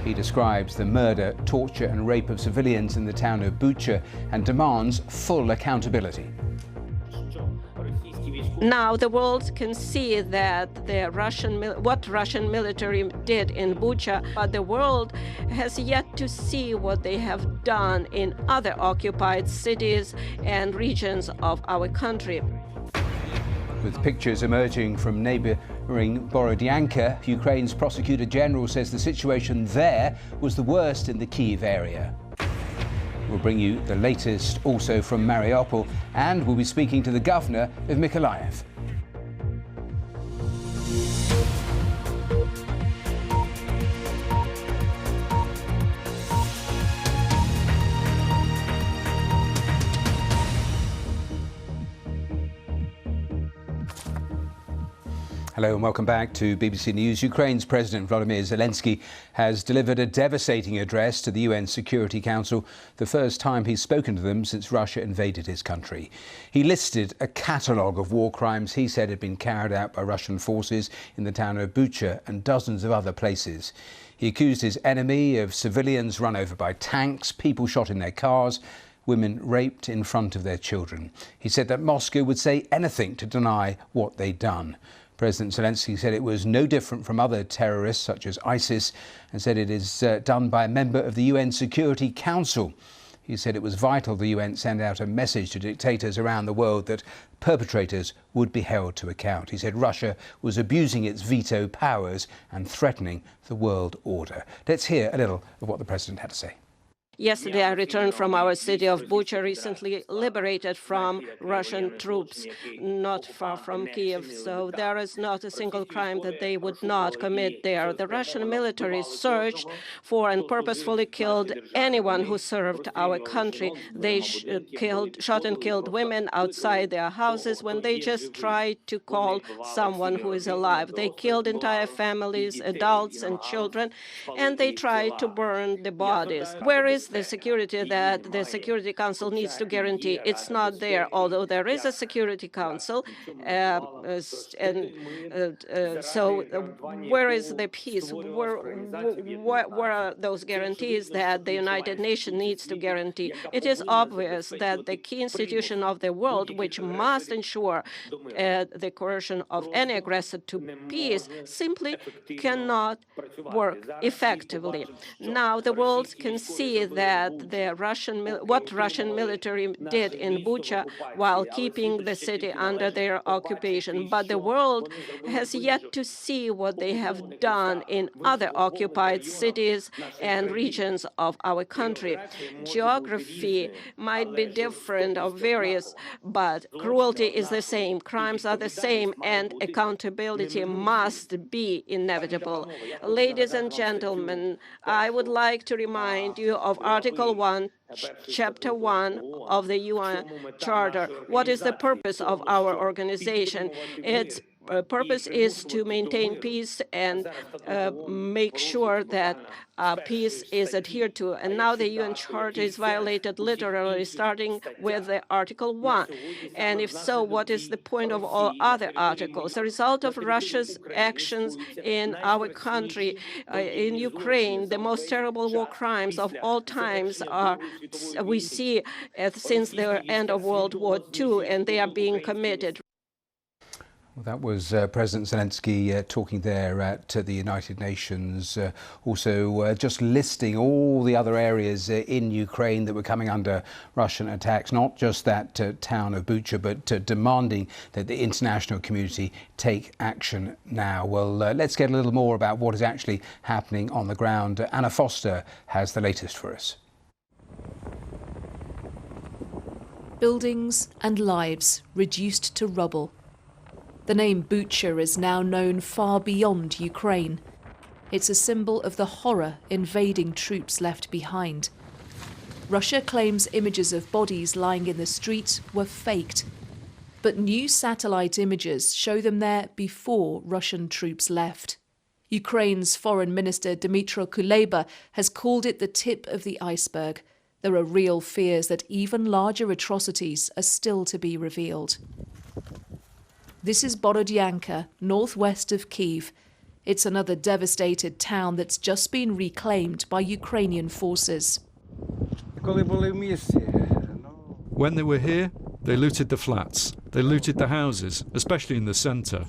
He describes the murder, torture and rape of civilians in the town of Bucha and demands full accountability. Now the world can see that what Russian military did in Bucha, but the world has yet to see what they have done in other occupied cities and regions of our country. With pictures emerging from neighbouring Borodyanka, Ukraine's Prosecutor General says the situation there was the worst in the Kyiv area. We'll bring you the latest also from Mariupol, and we'll be speaking to the governor of Mykolaiv. Hello and welcome back to BBC News. Ukraine's President Volodymyr Zelensky has delivered a devastating address to the UN Security Council, the first time he's spoken to them since Russia invaded his country. He listed a catalogue of war crimes he said had been carried out by Russian forces in the town of Bucha and dozens of other places. He accused his enemy of civilians run over by tanks, people shot in their cars, women raped in front of their children. He said that Moscow would say anything to deny what they'd done. President Zelensky said it was no different from other terrorists such as ISIS and said it is done by a member of the UN Security Council. He said it was vital the UN send out a message to dictators around the world that perpetrators would be held to account. He said Russia was abusing its veto powers and threatening the world order. Let's hear a little of what the president had to say. Yesterday, I returned from our city of Bucha, recently liberated from Russian troops, not far from Kiev. So there is not a single crime that they would not commit there. The Russian military searched for and purposefully killed anyone who served our country. They shot and killed women outside their houses when they just tried to call someone who is alive. They killed entire families, adults and children, and they tried to burn the bodies. Where is the security that the Security Council needs to guarantee? It's not there, although there is a Security Council. So where is the peace? Where are those guarantees that the United Nations needs to guarantee? It is obvious that the key institution of the world, which must ensure the coercion of any aggressor to peace, simply cannot work effectively. Now the world can see that what Russian military did in Bucha while keeping the city under their occupation. But the world has yet to see what they have done in other occupied cities and regions of our country. Geography might be different or various, but cruelty is the same, crimes are the same, and accountability must be inevitable. Ladies and gentlemen, I would like to remind you of Article 1, Chapter 1 of the UN Charter. What is the purpose of our organization? Its purpose is to maintain peace and make sure that peace is adhered to. And now the UN Charter is violated literally, starting with the Article 1. And if so, what is the point of all other articles? The result of Russia's actions in our country, in Ukraine, the most terrible war crimes of all times we see since the end of World War II, and they are being committed. Well, that was President Zelensky talking there at the United Nations, also just listing all the other areas in Ukraine that were coming under Russian attacks, not just that town of Bucha, but demanding that the international community take action now. Well, let's get a little more about what is actually happening on the ground. Anna Foster has the latest for us. Buildings and lives reduced to rubble. The name Bucha is now known far beyond Ukraine. It's a symbol of the horror invading troops left behind. Russia claims images of bodies lying in the street were faked. But new satellite images show them there before Russian troops left. Ukraine's Foreign Minister Dmytro Kuleba has called it the tip of the iceberg. There are real fears that even larger atrocities are still to be revealed. This is Borodyanka, northwest of Kyiv. It's another devastated town that's just been reclaimed by Ukrainian forces. When they were here, they looted the flats. They looted the houses, especially in the centre.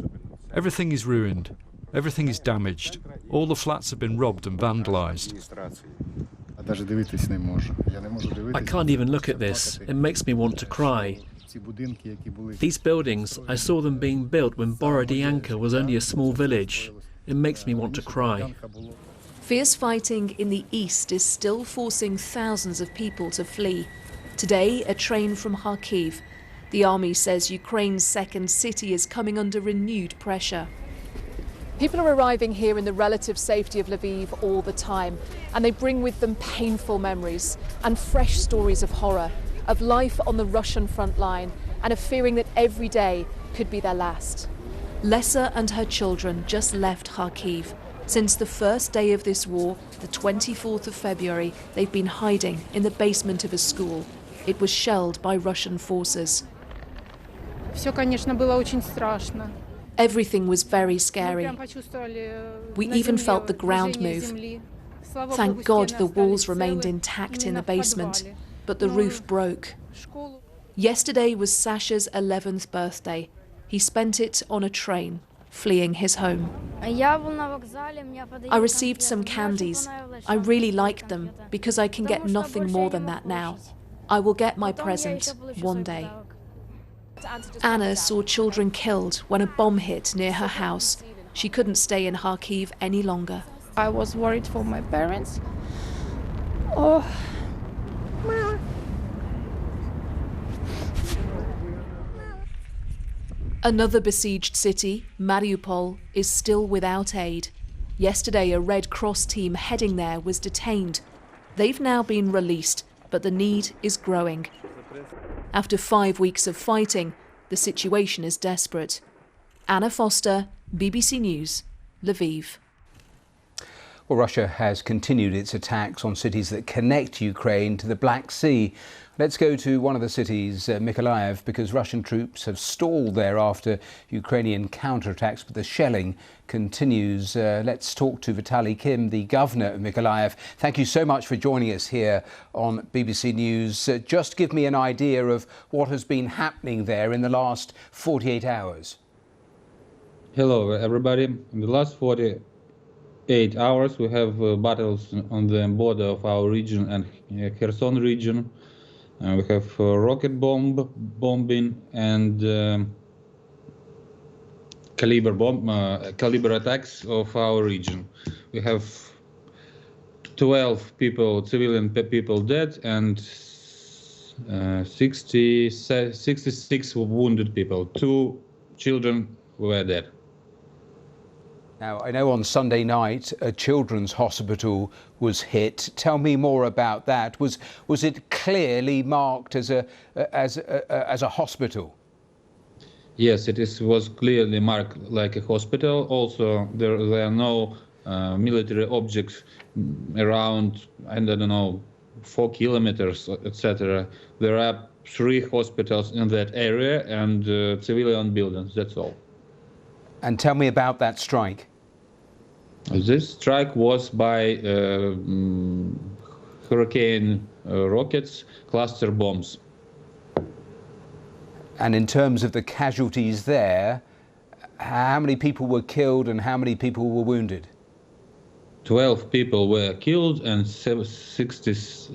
Everything is ruined. Everything is damaged. All the flats have been robbed and vandalised. I can't even look at this. It makes me want to cry. These buildings, I saw them being built when Borodyanka was only a small village. It makes me want to cry. Fierce fighting in the east is still forcing thousands of people to flee. Today, a train from Kharkiv. The army says Ukraine's second city is coming under renewed pressure. People are arriving here in the relative safety of Lviv all the time, and they bring with them painful memories and fresh stories of horror, of life on the Russian front line, and of fearing that every day could be their last. Lessa and her children just left Kharkiv. Since the first day of this war, the 24th of February, they've been hiding in the basement of a school. It was shelled by Russian forces. Everything was very scary. We even felt the ground move. Thank God the walls remained intact in the basement, but the roof broke. Yesterday was Sasha's 11th birthday. He spent it on a train, fleeing his home. I received some candies. I really liked them because I can get nothing more than that now. I will get my present one day. Anna saw children killed when a bomb hit near her house. She couldn't stay in Kharkiv any longer. I was worried for my parents. Another besieged city, Mariupol, is still without aid. Yesterday, a Red Cross team heading there was detained. They've now been released, but the need is growing. After 5 weeks of fighting, the situation is desperate. Anna Foster, BBC News, Lviv. Well, Russia has continued its attacks on cities that connect Ukraine to the Black Sea. Let's go to one of the cities, Mykolaiv, because Russian troops have stalled there after Ukrainian counterattacks, but the shelling continues. Let's talk to Vitaly Kim, the governor of Mykolaiv. Thank you so much for joining us here on BBC News. Just give me an idea of what has been happening there in the last 48 hours. Hello, everybody. In the last 48 hours, we have battles on the border of our region and Kherson region. We have rocket bombing and caliber attacks of our region. We have 12 people, civilian people dead, and 66 wounded people. 2 children were dead. Now, I know on Sunday night a children's hospital was hit. Tell me more about that. Was it clearly marked as a hospital? Yes, was clearly marked like a hospital. Also, there are no military objects around, I don't know, 4 kilometers, etc. There are 3 hospitals in that area and civilian buildings. That's all. And tell me about that strike. This strike was by Hurricane rockets, cluster bombs. And in terms of the casualties there, how many people were killed and how many people were wounded? 12 people were killed and 66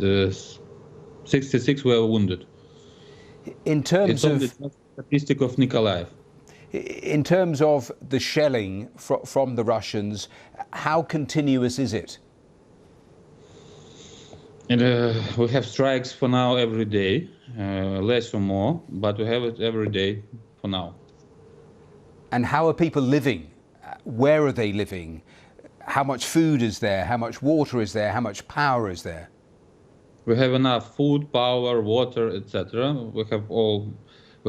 were wounded. In terms of the statistic of Mykolaiv. In terms of the shelling from the Russians, how continuous is it? And we have strikes for now every day, less or more, but we have it every day for now. And how are people living? Where are they living? How much food is there? How much water is there? How much power is there? We have enough food, power, water, etc. We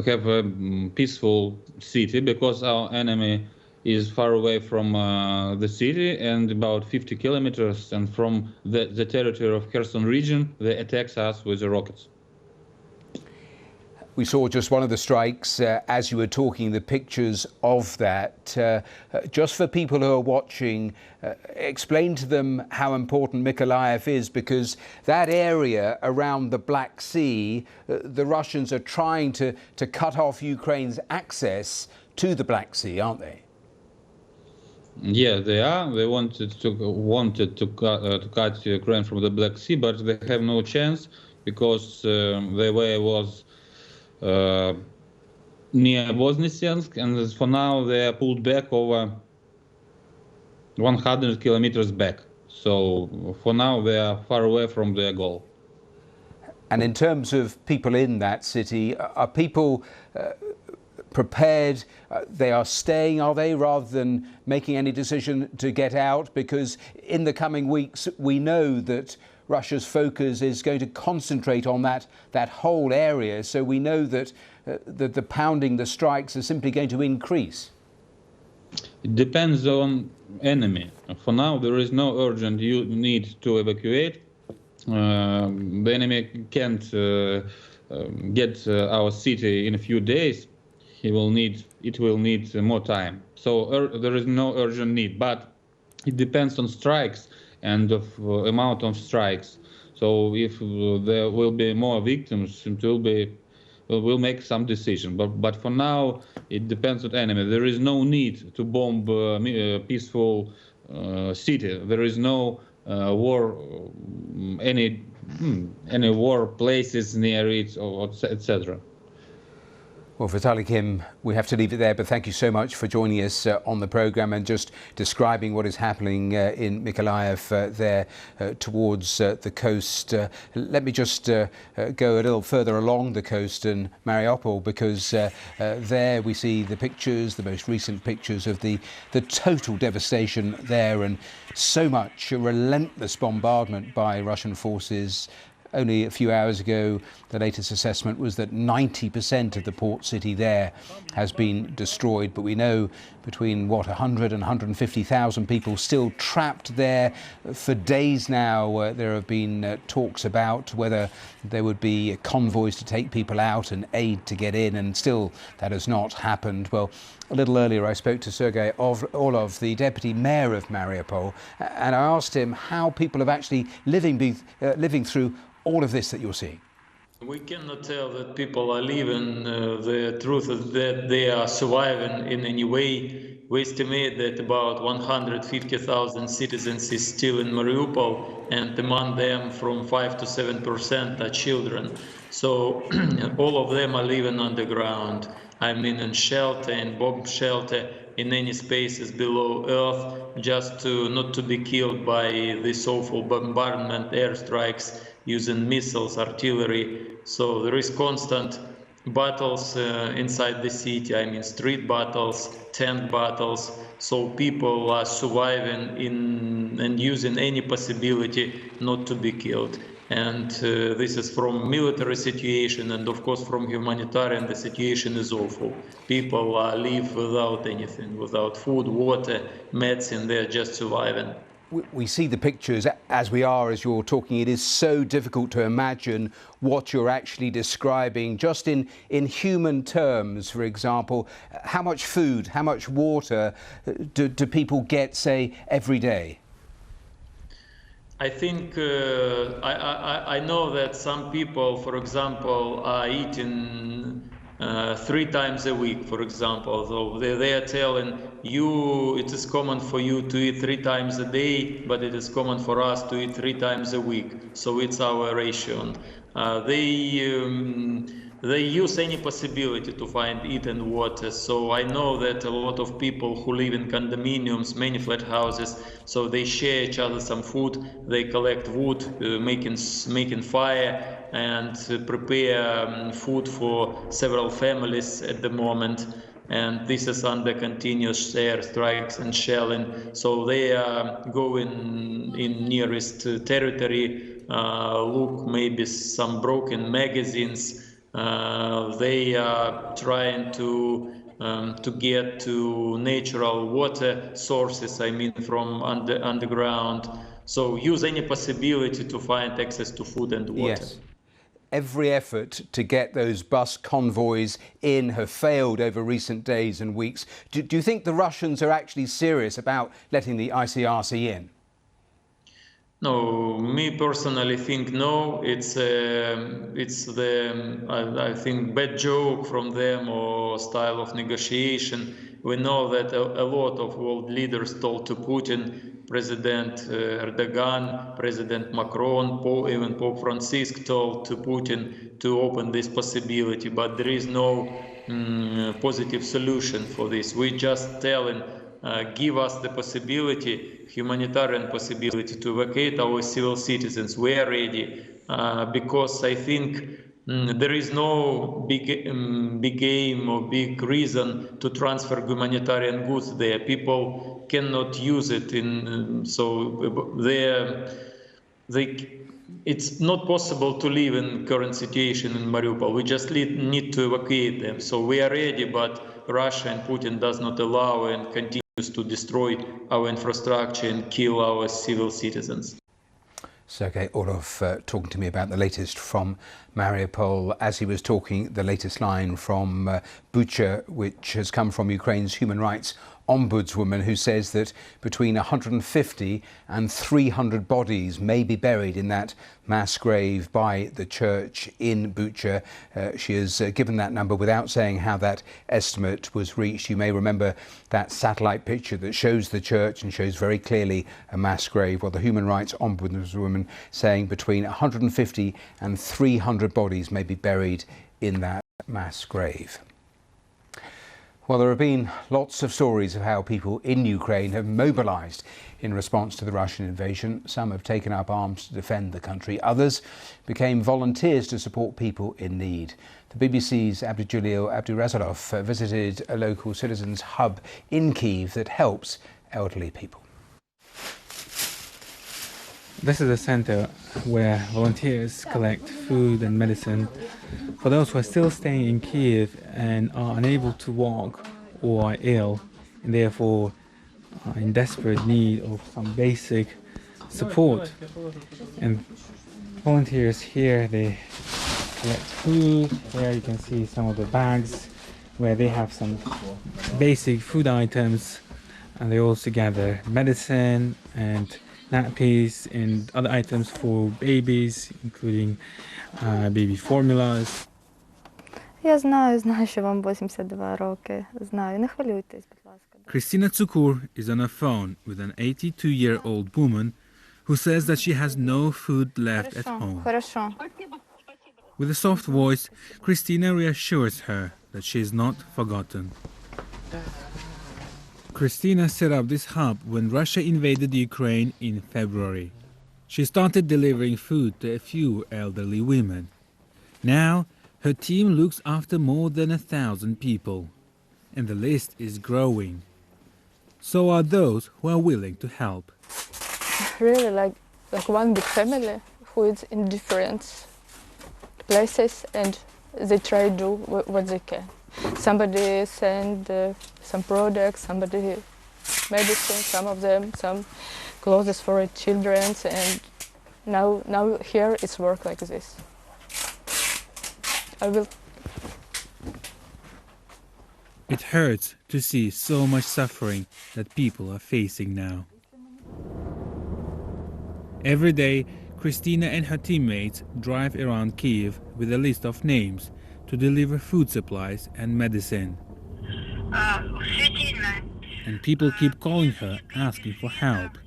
have a peaceful city because our enemy is far away from the city and about 50 kilometers, and from the territory of Kherson region, they attack us with the rockets. We saw just one of the strikes as you were talking, the pictures of that. Just for people who are watching, explain to them how important Mykolaiv is, because that area around the Black Sea, the Russians are trying to cut off Ukraine's access to the Black Sea, aren't they? Yeah, they are. They wanted to cut Ukraine from the Black Sea, but they have no chance because the way was near Voznesiensk, and for now they are pulled back over 100 kilometers back. So for now they are far away from their goal. And in terms of people in that city, are people prepared? They are staying, are they, rather than making any decision to get out? Because in the coming weeks we know that Russia's focus is going to concentrate on that whole area. So we know that the pounding, the strikes are simply going to increase. It depends on enemy. For now, there is no urgent need to evacuate. The enemy can't get our city in a few days. It will need more time. So there is no urgent need, but it depends on strikes and of amount of strikes. So if there will be more victims, we'll make some decision. But for now, it depends on enemy. There is no need to bomb a peaceful city. There is no war, any war places near it, or etc. Well, Vitaly Kim, we have to leave it there, but thank you so much for joining us on the programme and just describing what is happening in Mykolaiv there towards the coast. Let me just go a little further along the coast in Mariupol, because there we see the pictures, the most recent pictures of the total devastation there, and so much relentless bombardment by Russian forces. Only a few hours ago, the latest assessment was that 90% of the port city there has been destroyed. But we know between, 100 and 150,000 people still trapped there for days now. There have been talks about whether there would be convoys to take people out and aid to get in, and still that has not happened. Well, a little earlier I spoke to Sergei Orlov, the deputy mayor of Mariupol, and I asked him how people have actually living through all of this that you're seeing. We cannot tell that people are living. The truth is that they are surviving in any way. We estimate that about 150,000 citizens is still in Mariupol, and among them from 5 to 7% are children. So all of them are living underground. I mean, in shelter, in bomb shelter, in any spaces below earth, just not to be killed by this awful bombardment, airstrikes, using missiles, artillery. So there is constant battles inside the city, I mean street battles, tank battles. So people are surviving and using any possibility not to be killed. And this is from military situation, and of course from humanitarian, the situation is awful. People live without anything, without food, water, medicine, they're just surviving. We see the pictures as you're talking. It is so difficult to imagine what you're actually describing, just in human terms. For example, how much food, how much water do people get, say, every day? I think I know that some people, for example, are eating 3 times a week, for example. So they are telling you it is common for you to eat 3 times a day, but it is common for us to eat 3 times a week. So it's our ration. They use any possibility to find eat and water. So I know that a lot of people who live in condominiums, many flat houses, so they share each other some food. They collect wood, making fire, and prepare food for several families at the moment. And this is under continuous airstrikes and shelling. So they are going in nearest territory, look maybe some broken magazines. They are trying to get to natural water sources, I mean from underground. So use any possibility to find access to food and water. Yes. Every effort to get those bus convoys in have failed over recent days and weeks. Do you think the Russians are actually serious about letting the ICRC in? No, me personally think no. It's I think bad joke from them, or style of negotiation. We know that a lot of world leaders told to Putin, President Erdogan, President Macron, even Pope Francis told to Putin to open this possibility, but there is no positive solution for this. We just telling, give us the possibility, humanitarian possibility to evacuate our civil citizens. We are ready, because I think there is no big aim or big reason to transfer humanitarian goods there. People cannot use it it's not possible to live in current situation in Mariupol. We just need to evacuate them. So we are ready, but Russia and Putin does not allow and continues to destroy our infrastructure and kill our civil citizens. Sergei Orlov talking to me about the latest from Mariupol. As he was talking, the latest line from Bucha, which has come from Ukraine's human rights ombudswoman, who says that between 150 and 300 bodies may be buried in that mass grave by the church in Bucha. She has given that number without saying how that estimate was reached. You may remember that satellite picture that shows the church and shows very clearly a mass grave. Well, the human rights ombudswoman saying between 150 and 300 bodies may be buried in that mass grave. Well, there have been lots of stories of how people in Ukraine have mobilised in response to the Russian invasion. Some have taken up arms to defend the country. Others became volunteers to support people in need. The BBC's Abduljalil Abdurazalov visited a local citizens' hub in Kyiv that helps elderly people. This is a centre where volunteers collect food and medicine for those who are still staying in Kyiv and are unable to walk or are ill and therefore are in desperate need of some basic support. And volunteers here, they collect food. There you can see some of the bags where they have some basic food items, and they also gather medicine and nappies and other items for babies, including baby formulas. Я знаю, що вам 82 роки. Знаю, не хвилюйтесь, будь ласка. Kristina Tsukur is on a phone with an 82-year-old woman who says that she has no food left at home. Хорошо. With a soft voice, Kristina reassures her that she is not forgotten. Kristina set up this hub when Russia invaded Ukraine in February. She started delivering food to a few elderly women. Now, her team looks after more than 1,000 people, and the list is growing. So are those who are willing to help. Really like one big family who is in different places, and they try to do what they can. Somebody send some products, somebody medicine, some of them some clothes for children, and now here it's work like this. It hurts to see so much suffering that people are facing now. Every day, Kristina and her teammates drive around Kyiv with a list of names to deliver food supplies and medicine. And people keep calling her, asking for help.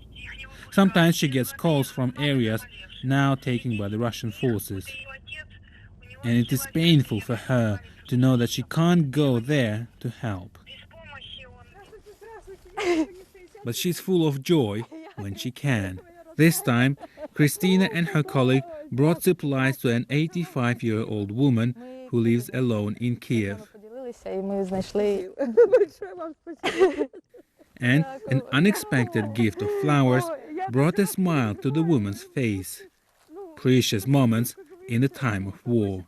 Sometimes she gets calls from areas now taken by the Russian forces. And it is painful for her to know that she can't go there to help. But she's full of joy when she can. This time, Kristina and her colleague brought supplies to an 85-year-old woman who lives alone in Kyiv. And an unexpected gift of flowers brought a smile to the woman's face. Precious moments in the time of war.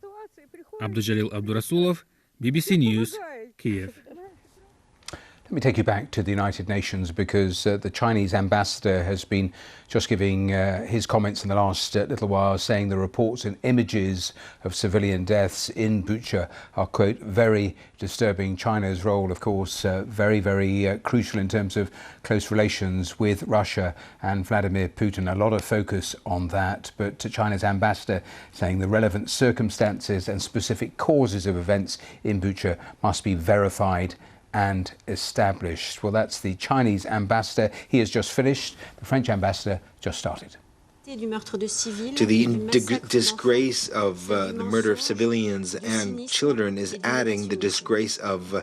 Abduljalil Abdurasulov, BBC News, Kyiv. Let me take you back to the United Nations, because the Chinese ambassador has been just giving his comments in the last little while, saying the reports and images of civilian deaths in Bucha are, quote, very disturbing. China's role, of course, very, very crucial in terms of close relations with Russia and Vladimir Putin. A lot of focus on that, but China's ambassador saying the relevant circumstances and specific causes of events in Bucha must be verified and established. Well, that's the Chinese ambassador. He has just finished. The French ambassador just started. To the disgrace of the murder of civilians and children is adding the disgrace of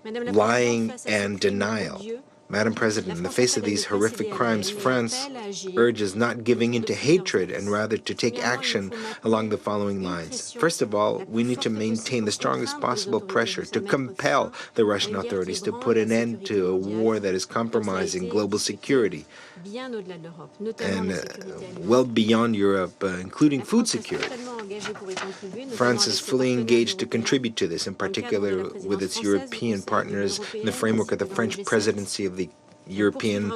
lying and denial. Madam President, in the face of these horrific crimes, France urges not giving in to hatred and rather to take action along the following lines. First of all, we need to maintain the strongest possible pressure to compel the Russian authorities to put an end to a war that is compromising global security and well beyond Europe, including food security. France is fully engaged to contribute to this, in particular with its European partners in the framework of the French presidency of the European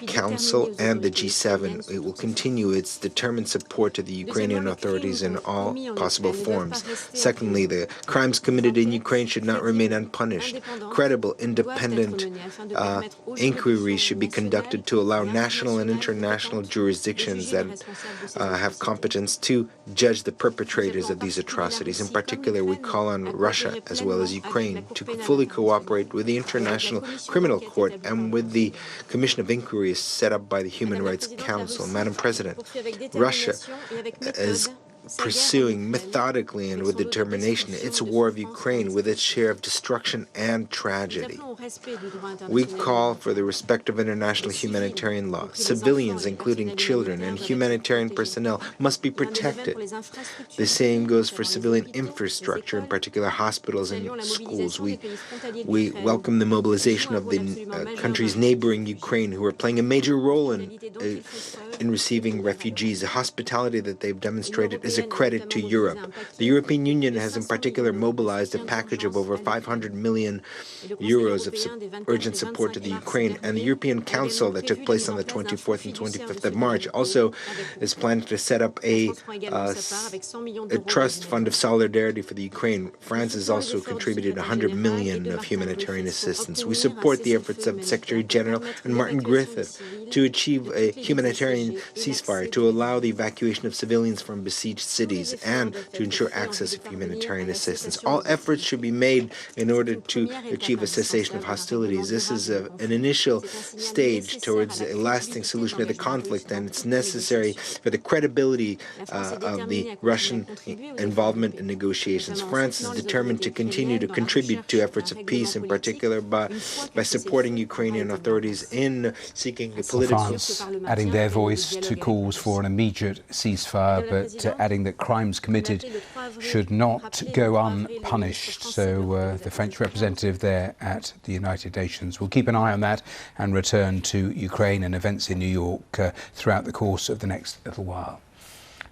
Council and the G7. It will continue its determined support to the Ukrainian authorities in all possible forms. Secondly, the crimes committed in Ukraine should not remain unpunished. Credible, independent inquiries should be conducted to allow national and international jurisdictions that have competence to judge the perpetrators of these atrocities. In particular, we call on Russia as well as Ukraine to fully cooperate with the International Criminal Court and with the Commission of Inquiry set up by the Human Rights Council. Madam President, Russia is pursuing methodically and with determination its war of Ukraine with its share of destruction and tragedy. We call for the respect of international humanitarian law. Civilians, including children and humanitarian personnel, must be protected. The same goes for civilian infrastructure, in particular hospitals and schools. We welcome the mobilization of the countries neighboring Ukraine, who are playing a major role in receiving refugees. The hospitality that they've demonstrated is a credit to Europe. The European Union has in particular mobilized a package of over 500 million euros of urgent support to the Ukraine, and the European Council that took place on the 24th and 25th of March also is planning to set up a trust fund of solidarity for the Ukraine. France has also contributed 100 million of humanitarian assistance. We support the efforts of Secretary General and Martin Griffith to achieve a humanitarian ceasefire, to allow the evacuation of civilians from besieged cities, and to ensure access to humanitarian assistance. All efforts should be made in order to achieve a cessation of hostilities. This is an initial stage towards a lasting solution to the conflict, and it's necessary for the credibility of the Russian involvement in negotiations. France is determined to continue to contribute to efforts of peace, in particular by supporting Ukrainian authorities in seeking a political... France adding their voice to calls for an immediate ceasefire, but adding that crimes committed should not go unpunished. So the French representative there at the United Nations will keep an eye on that and return to Ukraine and events in New York throughout the course of the next little while.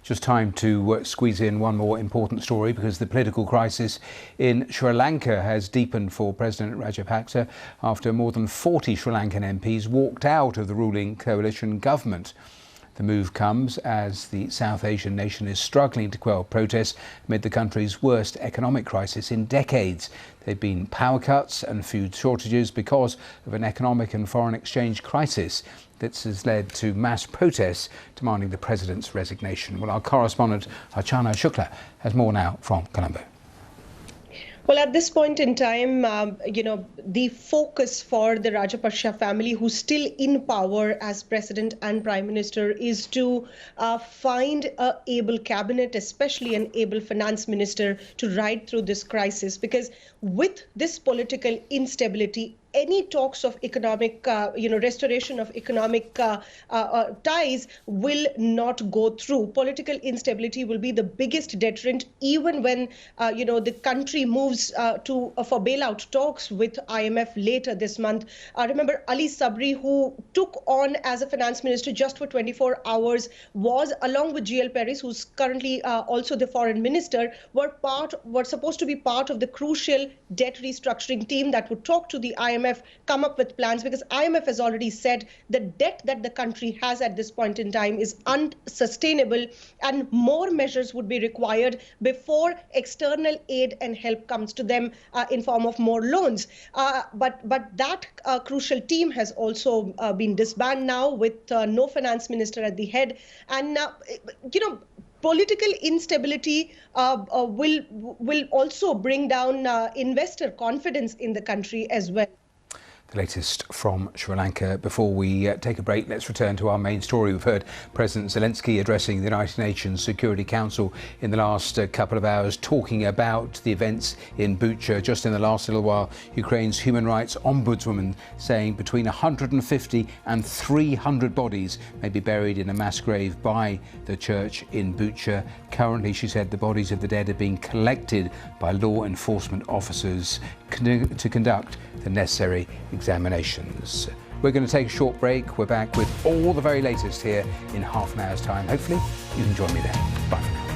Just time to squeeze in one more important story, because the political crisis in Sri Lanka has deepened for President Rajapaksa after more than 40 Sri Lankan MPs walked out of the ruling coalition government. The move comes as the South Asian nation is struggling to quell protests amid the country's worst economic crisis in decades. There have been power cuts and food shortages because of an economic and foreign exchange crisis that has led to mass protests demanding the president's resignation. Well, our correspondent Archana Shukla has more now from Colombo. Well, at this point in time, the focus for the Rajapaksa family, who's still in power as president and prime minister, is to find an able cabinet, especially an able finance minister, to ride through this crisis. Because with this political instability, any talks of economic, restoration of economic ties will not go through. Political instability will be the biggest deterrent, even when, the country moves for bailout talks with IMF later this month. Remember, Ali Sabri, who took on as a finance minister just for 24 hours, was, along with GL Paris, who's currently also the foreign minister, were supposed to be part of the crucial debt restructuring team that would talk to the IMF, come up with plans, because IMF has already said the debt that the country has at this point in time is unsustainable, and more measures would be required before external aid and help comes to them in form of more loans. But that crucial team has also been disbanded now, with no finance minister at the head. And political instability will also bring down investor confidence in the country as well. The latest from Sri Lanka. Before we take a break, let's return to our main story. We've heard President Zelensky addressing the United Nations Security Council in the last couple of hours, talking about the events in Bucha. Just in the last little while, Ukraine's human rights ombudswoman saying between 150 and 300 bodies may be buried in a mass grave by the church in Bucha. Currently, she said, the bodies of the dead are being collected by law enforcement officers to conduct the necessary examinations. We're going to take a short break. We're back with all the very latest here in half an hour's time. Hopefully you can join me then. Bye for now.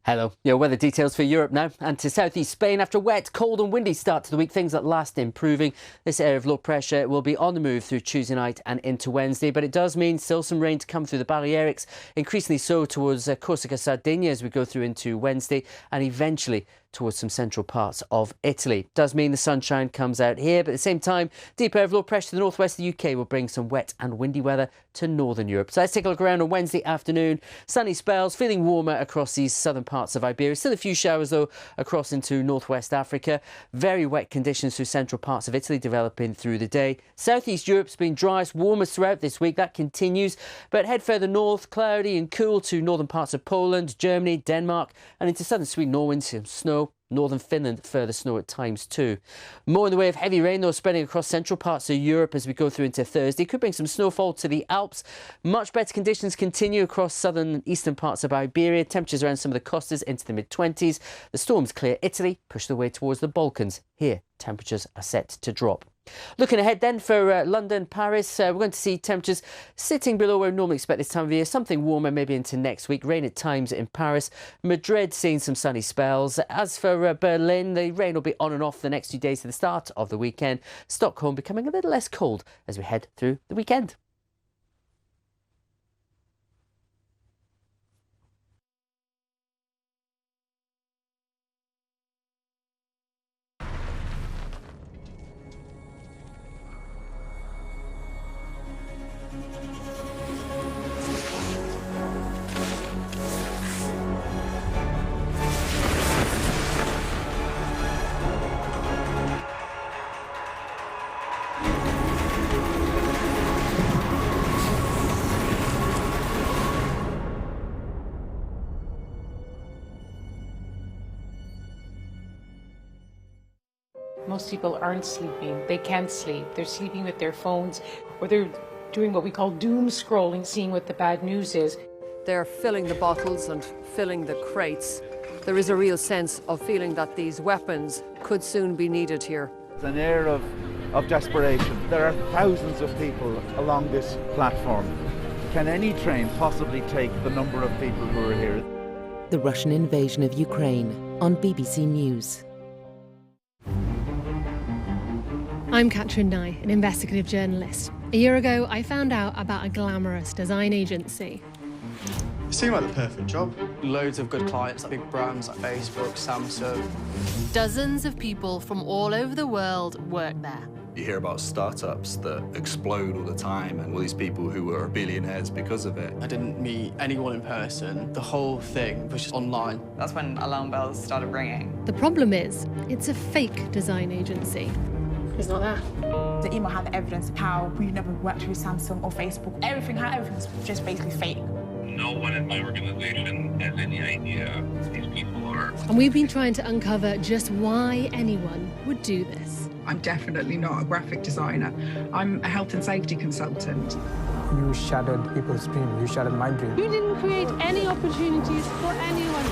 Hello. Your weather details for Europe now, and to southeast Spain. After a wet, cold and windy start to the week, things at last improving. This area of low pressure will be on the move through Tuesday night and into Wednesday, but it does mean still some rain to come through the Balearics, increasingly so towards Corsica, Sardinia as we go through into Wednesday, and eventually towards some central parts of Italy. Does mean the sunshine comes out here, but at the same time, deep area of low pressure to the northwest of the UK will bring some wet and windy weather to northern Europe. So let's take a look around on Wednesday afternoon. Sunny spells, feeling warmer across these southern parts of Iberia. Still a few showers though across into northwest Africa. Very wet conditions through central parts of Italy developing through the day. Southeast Europe's been driest, warmest throughout this week. That continues, but head further north, cloudy and cool to northern parts of Poland, Germany, Denmark and into southern Sweden, Norway, some snow. Northern Finland, further snow at times too. More in the way of heavy rain though spreading across central parts of Europe as we go through into Thursday. Could bring some snowfall to the Alps. Much better conditions continue across southern and eastern parts of Iberia. Temperatures around some of the costas into the mid-20s. The storms clear Italy, push their way towards the Balkans. Here, temperatures are set to drop. Looking ahead then for London, Paris, we're going to see temperatures sitting below where we normally expect this time of year. Something warmer maybe into next week. Rain at times in Paris. Madrid seeing some sunny spells. As for Berlin, the rain will be on and off the next few days to the start of the weekend. Stockholm becoming a little less cold as we head through the weekend. Most people aren't sleeping. They can't sleep. They're sleeping with their phones, or they're doing what we call doom scrolling, seeing what the bad news is. They're filling the bottles and filling the crates. There is a real sense of feeling that these weapons could soon be needed here. It's an air of desperation. There are thousands of people along this platform. Can any train possibly take the number of people who are here? The Russian invasion of Ukraine on BBC News. I'm Katrin Nye, an investigative journalist. A year ago, I found out about a glamorous design agency. It seemed like the perfect job. Loads of good clients, like big brands like Facebook, Samsung. Dozens of people from all over the world work there. You hear about startups that explode all the time and all these people who are billionaires because of it. I didn't meet anyone in person. The whole thing was just online. That's when alarm bells started ringing. The problem is, it's a fake design agency. It's not there. The email had the evidence of how we've never worked with Samsung or Facebook. Everything's just basically fake. No one in my organization has any idea who these people are. And we've been trying to uncover just why anyone would do this. I'm definitely not a graphic designer. I'm a health and safety consultant. You shattered people's dreams. You shattered my dream. You didn't create any opportunities for anyone.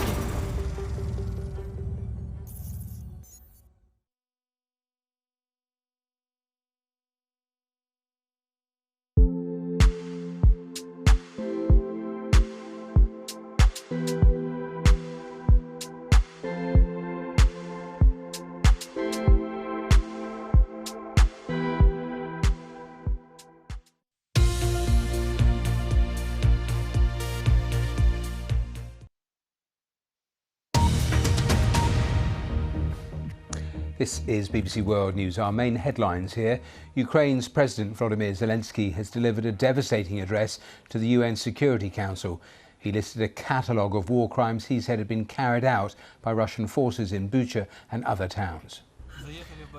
This is BBC World News. Our main headlines here. Ukraine's President Volodymyr Zelensky has delivered a devastating address to the UN Security Council. He listed a catalogue of war crimes he said had been carried out by Russian forces in Bucha and other towns.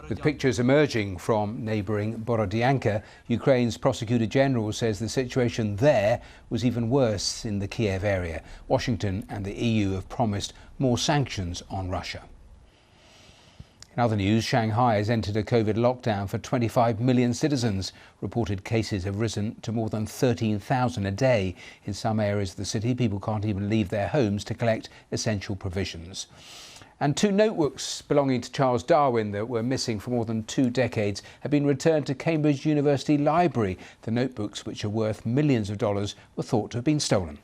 With pictures emerging from neighbouring Borodyanka, Ukraine's Prosecutor General says the situation there was even worse in the Kiev area. Washington and the EU have promised more sanctions on Russia. In other news, Shanghai has entered a COVID lockdown for 25 million citizens. Reported cases have risen to more than 13,000 a day. In some areas of the city, people can't even leave their homes to collect essential provisions. And 2 notebooks belonging to Charles Darwin that were missing for more than 2 decades have been returned to Cambridge University Library. The notebooks, which are worth millions of dollars, were thought to have been stolen.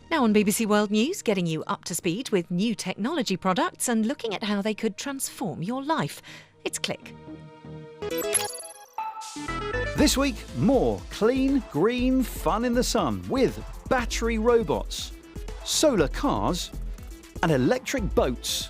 Now on BBC World News, getting you up to speed with new technology products and looking at how they could transform your life. It's Click. This week, more clean, green fun in the sun with battery robots, solar cars and electric boats.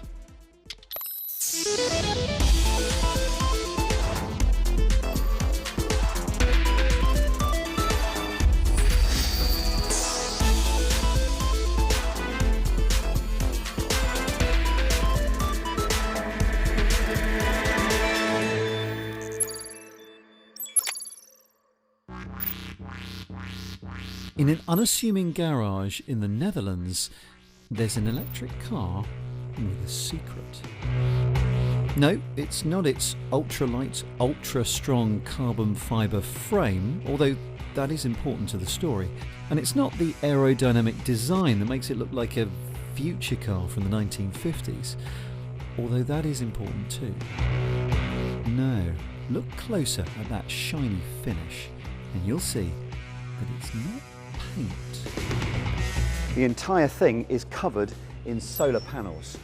In an unassuming garage in the Netherlands, there's an electric car with a secret. No, it's not its ultralight, ultra-strong carbon fibre frame, although that is important to the story. And it's not the aerodynamic design that makes it look like a future car from the 1950s, although that is important too. No, look closer at that shiny finish, and you'll see that it's not paint. The entire thing is covered in solar panels.